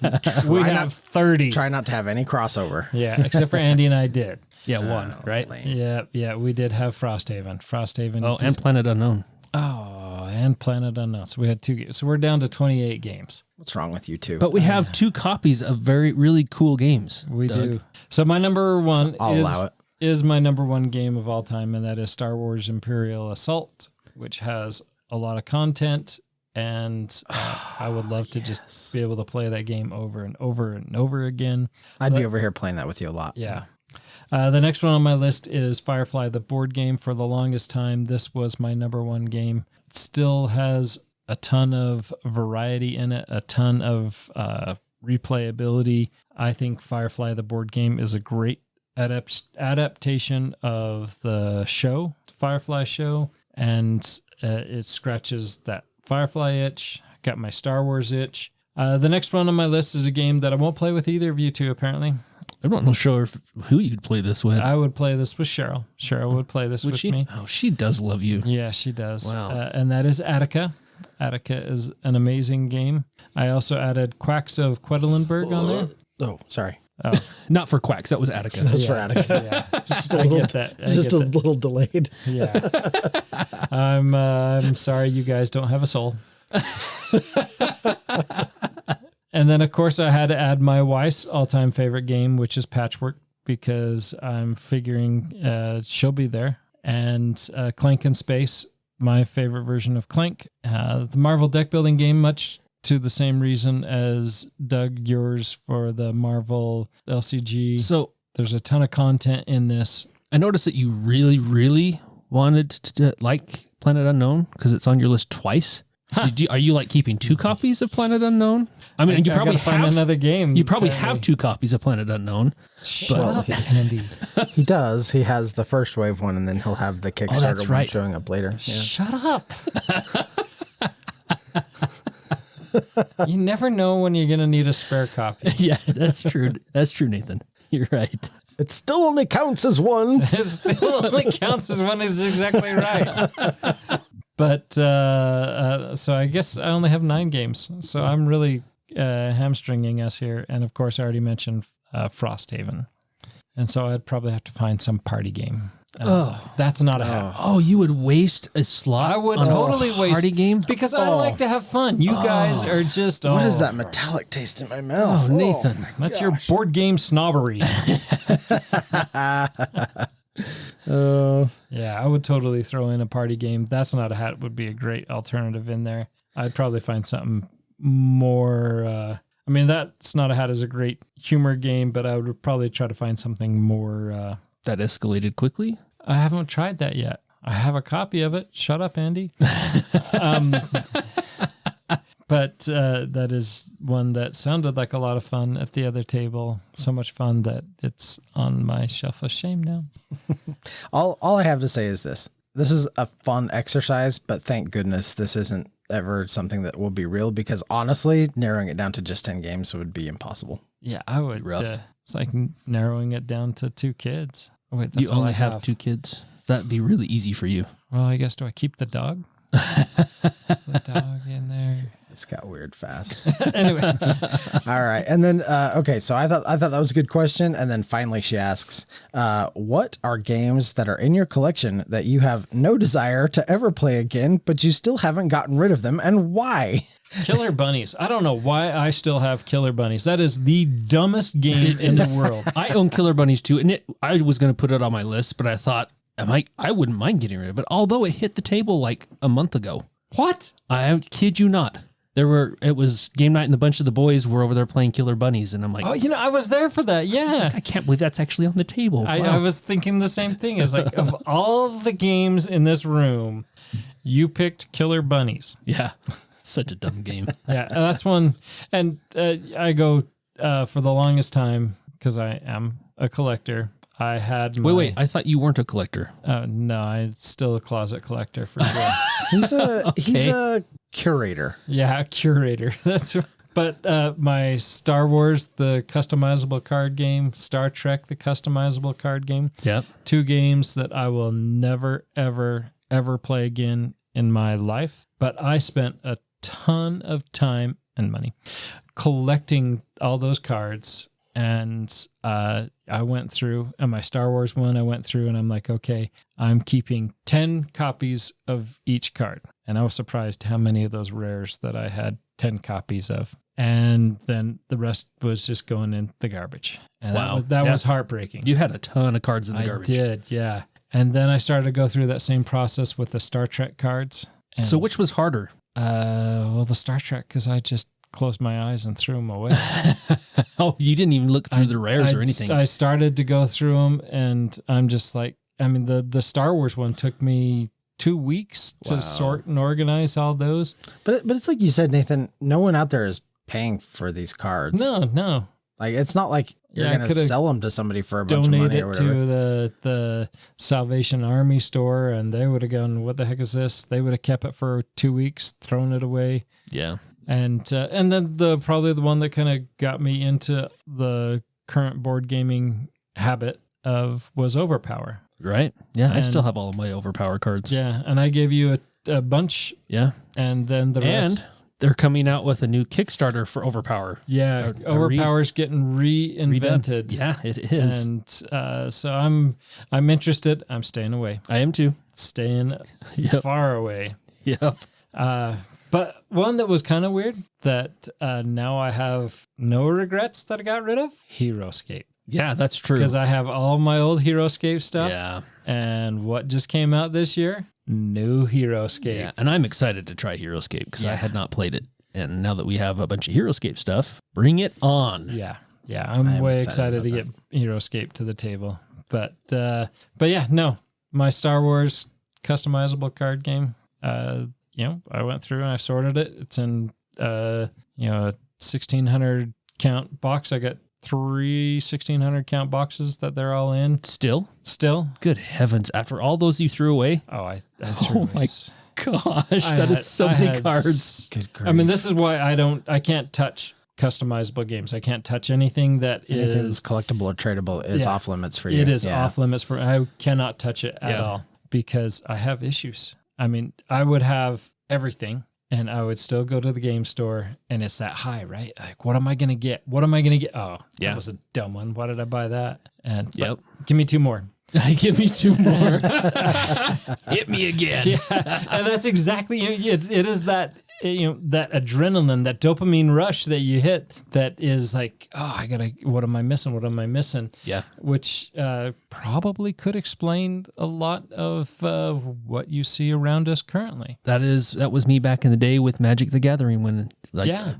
We have 30. Try not to have any crossover. Yeah, except for Andy and I did. Yeah, one, right? Lame. Yeah, we did have Frosthaven. Oh, and Planet Unknown. Oh, and Planet Unknown. So we had 2 games. So we're down to 28 games. What's wrong with you two? But we have 2 copies of really cool games. We Doug. do. So my number one I'll allow it. is my number 1 game of all time, and that is Star Wars Imperial Assault, which has a lot of content, and I would love to just be able to play that game over and over and over again. I'd be over here playing that with you a lot. Yeah. The next one on my list is Firefly, the board game. For the longest time, this was my number 1 game. It still has a ton of variety in it, a ton of replayability. I think Firefly, the board game, is a great adaptation of the show, Firefly show, and it scratches that Firefly itch. Got my Star Wars itch. The next one on my list is a game that I won't play with either of you two, apparently. I'm not sure who you'd play this with. I would play this with Cheryl. Cheryl would play this with me. Oh, she does love you. Yeah, she does. Wow. And that is Attica. Attica is an amazing game. I also added Quacks of Quedlinburg on there. Oh, sorry. Oh, Not for Quacks. That was Attica. That's for Attica. yeah. Just a I little, get that. I just get a that. little delayed. Yeah. I'm sorry you guys don't have a soul. And then, of course, I had to add my wife's all-time favorite game, which is Patchwork, because I'm figuring she'll be there. And Clank in Space, my favorite version of Clank. The Marvel deck building game, much to the same reason as Doug, yours for the Marvel LCG. So There's a ton of content in this. I noticed that you really wanted to like Planet Unknown because it's on your list twice. So are you keeping 2 copies of Planet Unknown? I mean, you I probably gotta find have another game. You probably have 2 copies of Planet Unknown. Shut Well, up, Andy. He does. He has the first wave one, and then he'll have the Kickstarter that's one right. showing up later. Yeah. Shut up. You never know when you're going to need a spare copy. Yeah, that's true. That's true, Nathan. You're right. It still only counts as one. It still only counts as one is exactly right. But so I guess I only have 9 games. So I'm really hamstringing us here. And of course, I already mentioned Frosthaven. And so I'd probably have to find some party game. That's not a hat. Oh, you would waste a slot. I would on totally a waste party game. because I like to have fun. You guys are just What is that metallic taste in my mouth? Oh, Nathan. That's your board game snobbery. Yeah, I would totally throw in a party game. That's not a hat would be a great alternative in there. I'd probably find something more. I mean, That's Not a Hat is a great humor game, but I would probably try to find something more. That escalated quickly. I haven't tried that yet. I have a copy of it. Shut up, Andy. But that is one that sounded like a lot of fun at the other table. So much fun that it's on my shelf of shame now. All I have to say is this. This is a fun exercise, but thank goodness this isn't ever something that will be real, because honestly, narrowing it down to just 10 games would be impossible. Yeah, I would. Rough. It's like narrowing it down to 2 kids. Oh, wait, that's You all only I have 2 kids. That'd be really easy for you. Well, I guess, do I keep the dog? Is the dog in there? This got weird fast. Anyway, All right. And then, okay. So I thought that was a good question. And then finally she asks, what are games that are in your collection that you have no desire to ever play again, but you still haven't gotten rid of them, and why? Killer Bunnies. I don't know why I still have Killer Bunnies. That is the dumbest game in the world. I own Killer Bunnies too, and I was going to put it on my list, but I thought I wouldn't mind getting rid of it. Although it hit the table like a month ago. What? I kid you not. It was game night and a bunch of the boys were over there playing Killer Bunnies, and I'm like, Oh, I was there for that. Yeah. I can't believe that's actually on the table. I Wow. was thinking the same thing. It's like, of all the games in this room, you picked Killer Bunnies. Yeah, such a dumb game. Yeah, that's one. And I go for the longest time, because I am a collector. I had my... Wait, I thought you weren't a collector. No, I'm still a closet collector for sure. He's a curator. Yeah, curator. That's right. But my Star Wars, the customizable card game, Star Trek, the customizable card game. Yep. 2 games that I will never, ever, ever play again in my life. But I spent a ton of time and money collecting all those cards. And I went through, and my Star Wars one, I went through and I'm like, okay, I'm keeping 10 copies of each card. And I was surprised how many of those rares that I had 10 copies of. And then the rest was just going in the garbage. And Wow. that was heartbreaking. You had a ton of cards in the garbage. I did, yeah. And then I started to go through that same process with the Star Trek cards. And, So which was harder? well, the Star Trek, because I just closed my eyes and threw them away. Oh, you didn't even look through the rares or anything. I started to go through them, and I'm just like, I mean, the Star Wars one took me 2 weeks to sort and organize all those. But it's like you said, Nathan, no one out there is paying for these cards. No. Like, it's not like you're Yeah, I going to could've sell them to somebody for a bunch of Donate money or it whatever. to the Salvation Army store, and they would have gone, what the heck is this? They would have kept it for 2 weeks, thrown it away. Yeah. And then probably the one that kind of got me into the current board gaming habit was Overpower. Right. Yeah. I And- still have all of my Overpower cards. Yeah, and I gave you a bunch, Yeah. and then the rest. And they're coming out with a new Kickstarter for Overpower. Yeah, A Overpower's getting reinvented. Yeah, it is. And so I'm interested. I'm staying away. I am too. Staying Yep. far away. Yep. But one that was kind of weird that now I have no regrets that I got rid of, HeroScape. Yeah, that's true. Because I have all my old HeroScape stuff. Yeah. And what just came out this year? New HeroScape. Yeah. And I'm excited to try HeroScape because I Yeah. had not played it. And now that we have a bunch of HeroScape stuff, bring it on. Yeah. I'm I'm way excited excited to get HeroScape to the table. But yeah, no. My Star Wars customizable card game, I went through and I sorted it. It's in a 1,600 count box. I got 3 1,600 count boxes that they're all in. Still? Good heavens. After all those you threw away? Oh, I threw Oh my my gosh, that is so many cards. Good grief. I mean, this is why I can't touch customizable games. I can't touch anything that Anything is that's collectible or tradable is Yeah. off limits for you. It is Yeah. off limits for I cannot touch it at Yeah. all because I have issues. I mean, I would have everything and I would still go to the game store and it's that high, right? Like, what am I going to get? What am I going to get? Oh, Yeah. that was a dumb one. Why did I buy that? And but Yep. give me 2 more. Give me 2 more. Hit me again. Yeah. And that's exactly it is that that adrenaline, that dopamine rush that you hit that is like, oh, what am I missing? What am I missing? Yeah. Which probably could explain a lot of what you see around us currently. That was me back in the day with Magic the Gathering when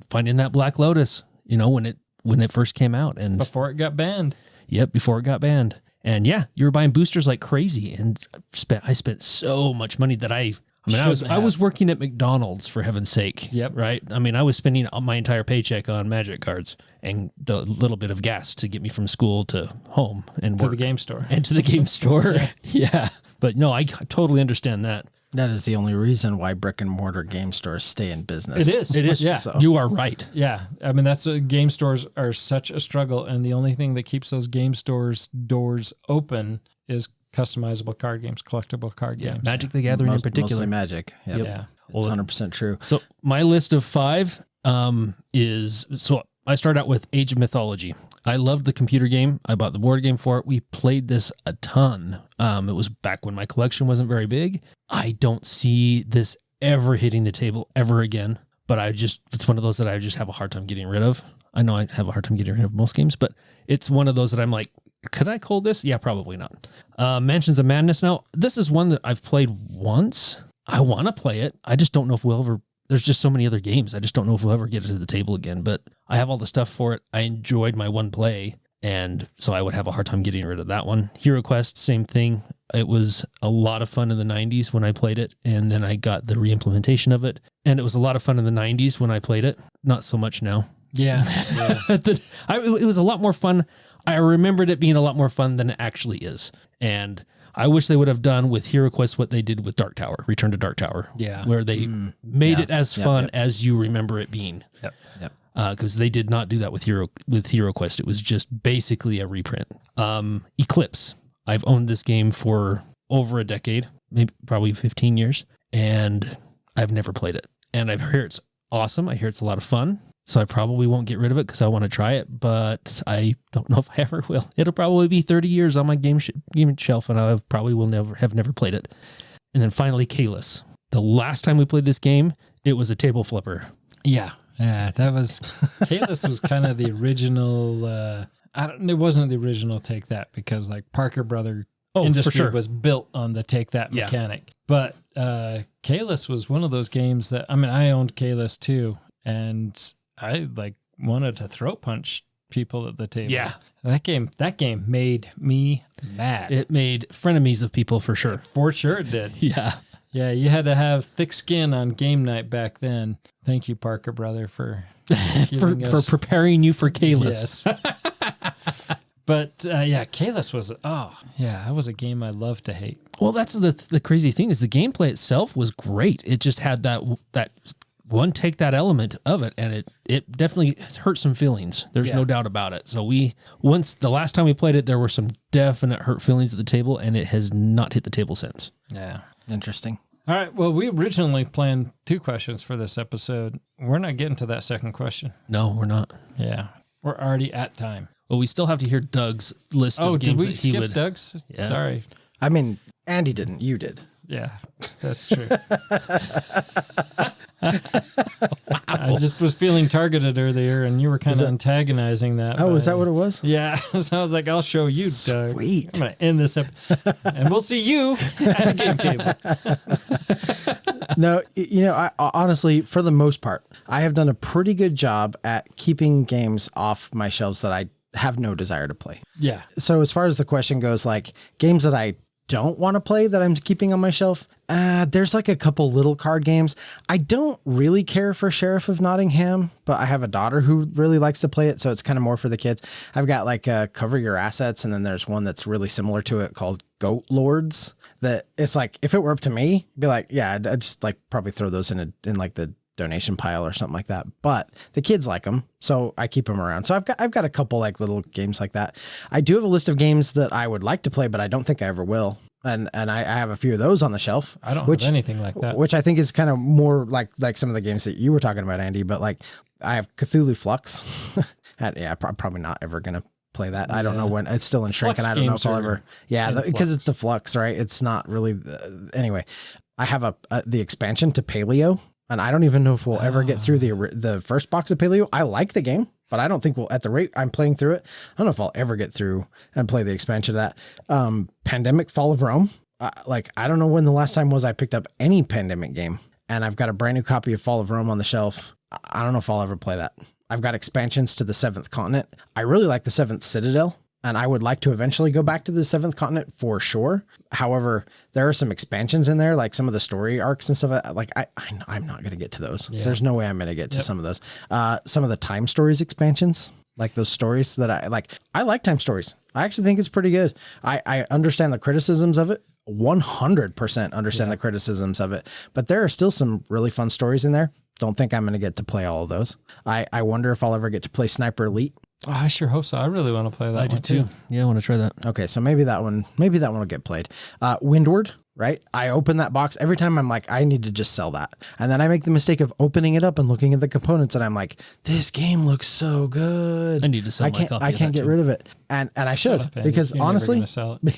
finding that Black Lotus, when it first came out and Before it got banned. Yep, before it got banned. And yeah, you were buying boosters like crazy and I spent so much money that I was working at McDonald's for heaven's sake. Yep. Right? I mean, I was spending my entire paycheck on Magic cards and the little bit of gas to get me from school to home and To work. the game store. And to the game store. Yeah. But no, I totally understand that. That is the only reason why brick and mortar game stores stay in business. It is. It is. Yeah. So- You are right. Yeah. I mean, game stores are such a struggle. And the only thing that keeps those game stores doors open is customizable card games, collectible card games. Magic the Gathering in particular. Mostly Magic. Yep. Yeah. It's 100% true. So my list of 5 is, so I start out with Age of Mythology. I loved the computer game. I bought the board game for it. We played this a ton. It was back when my collection wasn't very big. I don't see this ever hitting the table ever again, but it's one of those that I just have a hard time getting rid of. I know I have a hard time getting rid of most games, but it's one of those that I'm like, could I call this? Yeah, probably not. Mansions of Madness. Now, this is one that I've played once. I want to play it. I just don't know if we'll ever, there's just so many other games. I just don't know if we'll ever get it to the table again, but I have all the stuff for it. I enjoyed my one play, and so I would have a hard time getting rid of that one. Hero Quest, same thing. It was a lot of fun in the 90s when I played it, and then I got the re-implementation of it, and it was a lot of fun in the 90s when I played it. Not so much now. Yeah. It was a lot more fun. I remembered it being a lot more fun than it actually is, and I wish they would have done with Hero Quest what they did with Dark Tower, Return to Dark Tower. Yeah. Where they made it as fun as you remember it being. Yep. Because they did not do that with Hero Quest. It was just basically a reprint. Eclipse. I've owned this game for over a decade, maybe probably 15 years, and I've never played it. And I hear it's awesome. I hear it's a lot of fun. So I probably won't get rid of it because I want to try it, but I don't know if I ever will. It'll probably be 30 years on my game shelf, and I probably will never played it. And then finally, Kalis. The last time we played this game, it was a table flipper. Yeah. Yeah. That was, Kalis was kind of the original, it wasn't the original Take That because like Parker Brother Industry for sure. was built on the Take That mechanic. But Kalis was one of those games that, I mean, I owned Kalis too, and I like wanted to throat punch people at the table. Yeah. That game made me mad. It made frenemies of people for sure. For sure it did. Yeah. Yeah, you had to have thick skin on game night back then. Thank you, Parker Brother, for for preparing you for Kalis. Yes. But Kalis was, that was a game I loved to hate. Well, that's the crazy thing is the gameplay itself was great. It just had that one take that element of it, and it definitely hurt some feelings. There's no doubt about it. So the last time we played it, there were some definite hurt feelings at the table, and it has not hit the table since. Yeah. Interesting. All right. Well, we originally planned 2 questions for this episode. We're not getting to that second question. No, we're not. Yeah. We're already at time. Well, we still have to hear Doug's list of did games we that he skip would. Doug's? Yeah. Sorry. I mean, Andy didn't. You did. Yeah, that's true. I just was feeling targeted earlier, and you were kind of antagonizing that. Oh, is that what it was? Yeah. So I was like, I'll show you, Doug. Sweet. I'm going to end this episode, and we'll see you at the game table. No, I honestly, for the most part, I have done a pretty good job at keeping games off my shelves that I have no desire to play. Yeah. So as far as the question goes, like games that I don't want to play that I'm keeping on my shelf, there's like a couple little card games. I don't really care for Sheriff of Nottingham, but I have a daughter who really likes to play it, so it's kind of more for the kids. I've got like Cover Your Assets, and then there's one that's really similar to it called Goat Lords. That it's like if it were up to me, I'd be like, yeah, I'd just like probably throw those in like the donation pile or something like that. But the kids like them, so I keep them around. So I've got a couple like little games like that. I do have a list of games that I would like to play, but I don't think I ever will. And I have a few of those on the shelf. I don't have anything like that. Which I think is kind of more like some of the games that you were talking about, Andy. But like I have Cthulhu Flux. Probably not ever gonna play that. I don't know when. It's still in shrink, and I don't know if I'll ever. Yeah, because it's the Flux, right? It's not really. Anyway, I have the expansion to Paleo. And I don't even know if we'll ever get through the first box of Paleo. I like the game, but I don't think we'll, at the rate I'm playing through it, I don't know if I'll ever get through and play the expansion of that. Pandemic Fall of Rome. I don't know when the last time was I picked up any Pandemic game, and I've got a brand new copy of Fall of Rome on the shelf. I don't know if I'll ever play that. I've got expansions to the Seventh Continent. I really like the Seventh Citadel, and I would like to eventually go back to the Seventh Continent for sure. However, there are some expansions in there, like some of the story arcs and stuff. Like I'm not going to get to those. Yeah. There's no way I'm going to get to some of those. Some of the Time Stories expansions, like those stories that I like. I like Time Stories. I actually think it's pretty good. I understand the criticisms of it. 100% understand the criticisms of it, but there are still some really fun stories in there. Don't think I'm going to get to play all of those. I wonder if I'll ever get to play Sniper Elite. Oh, I sure hope so. I really want to play that. I do too. Yeah, I want to try that. Okay, so maybe that one will get played. Windward, right? I open that box every time. I'm like, I need to just sell that, and then I make the mistake of opening it up and looking at the components, and I'm like, this game looks so good. I need to sell. I can't get rid of it, and I should because You're honestly, never gonna sell it.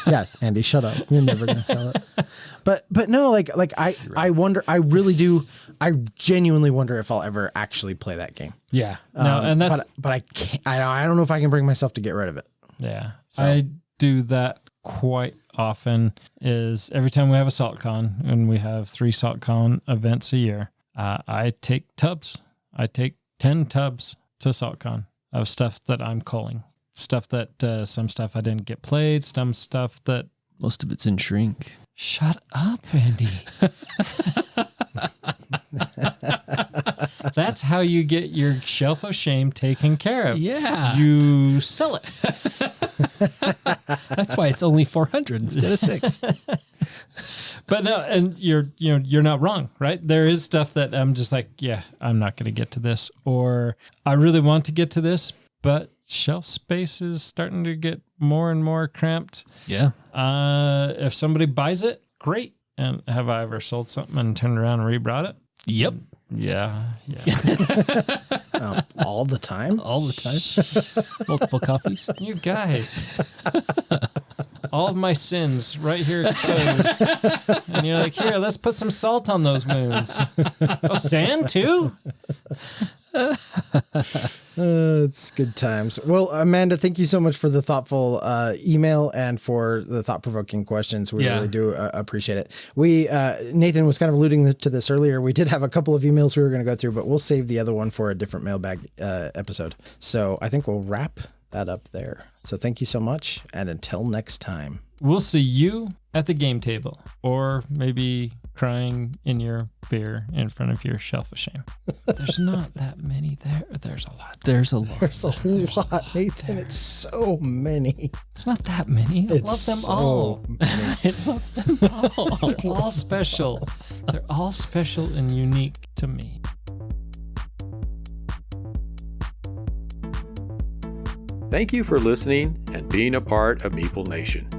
yeah, Andy, shut up. You're never gonna sell it. But no, like I wonder. I really do. I genuinely wonder if I'll ever actually play that game. Yeah. No, and that's but I can't. I don't know if I can bring myself to get rid of it. yeah. So- I do that quite often. Is every time we have a SaltCon and we have 3 SaltCon events a year, I take tubs. I take 10 tubs to SaltCon of stuff that I'm culling. Stuff that some stuff I didn't get played. Some stuff that Most of it's in shrink. Shut up, Andy. That's how you get your shelf of shame taken care of. Yeah. You sell it. That's why it's only 400 instead of 6. But no, and you're not wrong, right? There is stuff that I'm just like, yeah, I'm not going to get to this, or I really want to get to this, but shelf space is starting to get more and more cramped. Yeah. If somebody buys it, great. And have I ever sold something and turned around and rebrought it? Yep. Yeah. All the time? All the time. Multiple copies. You guys. All of my sins right here exposed. And you're like, here, let's put some salt on those wounds. Oh, sand too? It's good times. Well, Amanda, thank you so much for the thoughtful email and for the thought-provoking questions. We really do appreciate it. We Nathan was kind of alluding to this earlier. We did have a couple of emails we were going to go through, but we'll save the other one for a different mailbag episode. So I think we'll wrap that up there. So thank you so much, and until next time. We'll see you at the game table, or maybe crying in your beer in front of your shelf of shame. There's not that many there. There's a lot. There's a lot. There's a lot, Nathan. It's so many. It's not that many. I love them all. I love them all. They're all special. They're all special and unique to me. Thank you for listening and being a part of Meeple Nation.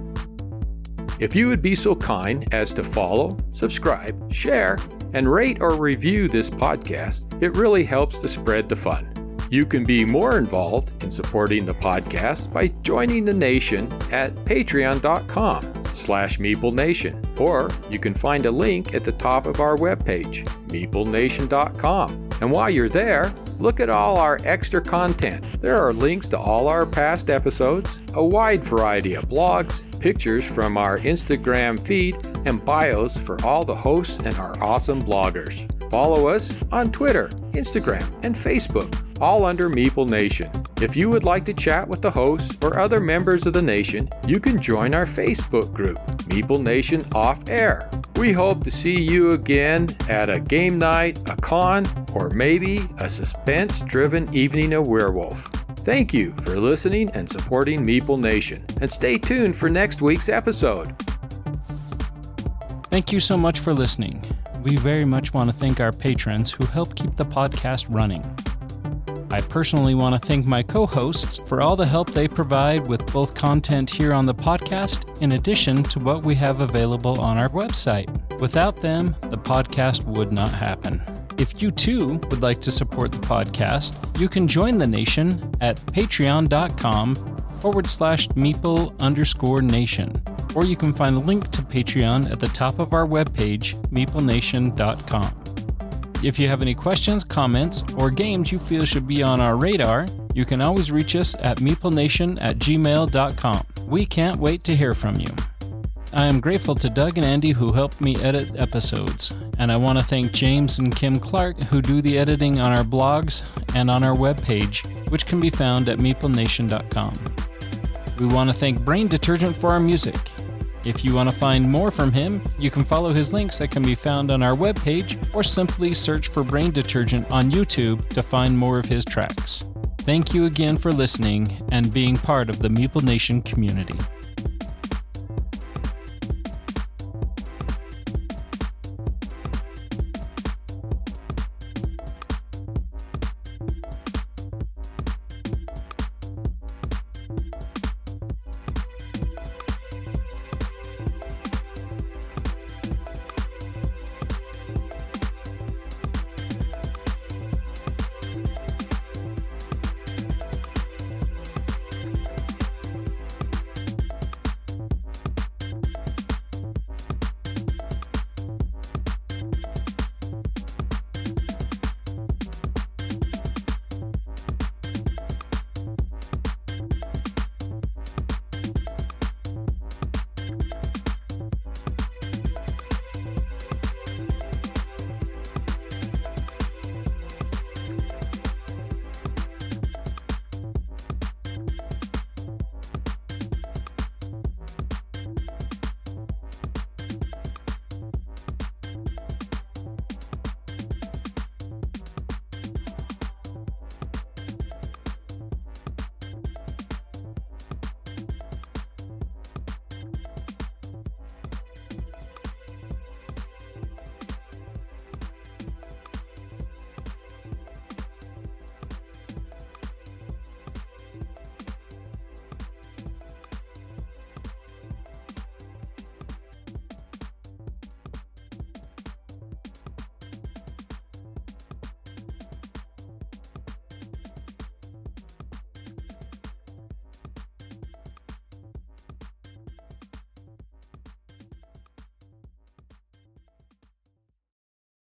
If you would be so kind as to follow, subscribe, share, and rate or review this podcast, it really helps to spread the fun. You can be more involved in supporting the podcast by joining the nation at patreon.com/MeepleNation, or you can find a link at the top of our webpage, meeplenation.com. And while you're there, look at all our extra content. There are links to all our past episodes, a wide variety of blogs, pictures from our Instagram feed, and bios for all the hosts and our awesome bloggers. Follow us on Twitter, Instagram, and Facebook, all under Meeple Nation. If you would like to chat with the hosts or other members of the nation, you can join our Facebook group, Meeple Nation Off Air. We hope to see you again at a game night, a con, or maybe a suspense-driven evening of Werewolf. Thank you for listening and supporting Meeple Nation, and stay tuned for next week's episode. Thank you so much for listening. We very much want to thank our patrons who help keep the podcast running. I personally want to thank my co-hosts for all the help they provide with both content here on the podcast, in addition to what we have available on our website. Without them, the podcast would not happen. If you too would like to support the podcast, you can join the nation at patreon.com/Meeple_nation. Or you can find a link to Patreon at the top of our webpage, meeplenation.com. If you have any questions, comments, or games you feel should be on our radar, you can always reach us at meeplenation@gmail.com. We can't wait to hear from you. I am grateful to Doug and Andy who helped me edit episodes, and I want to thank James and Kim Clark who do the editing on our blogs and on our webpage, which can be found at meeplenation.com. We want to thank Brain Detergent for our music. If you want to find more from him, you can follow his links that can be found on our webpage, or simply search for Brain Detergent on YouTube to find more of his tracks. Thank you again for listening and being part of the Meeple Nation community.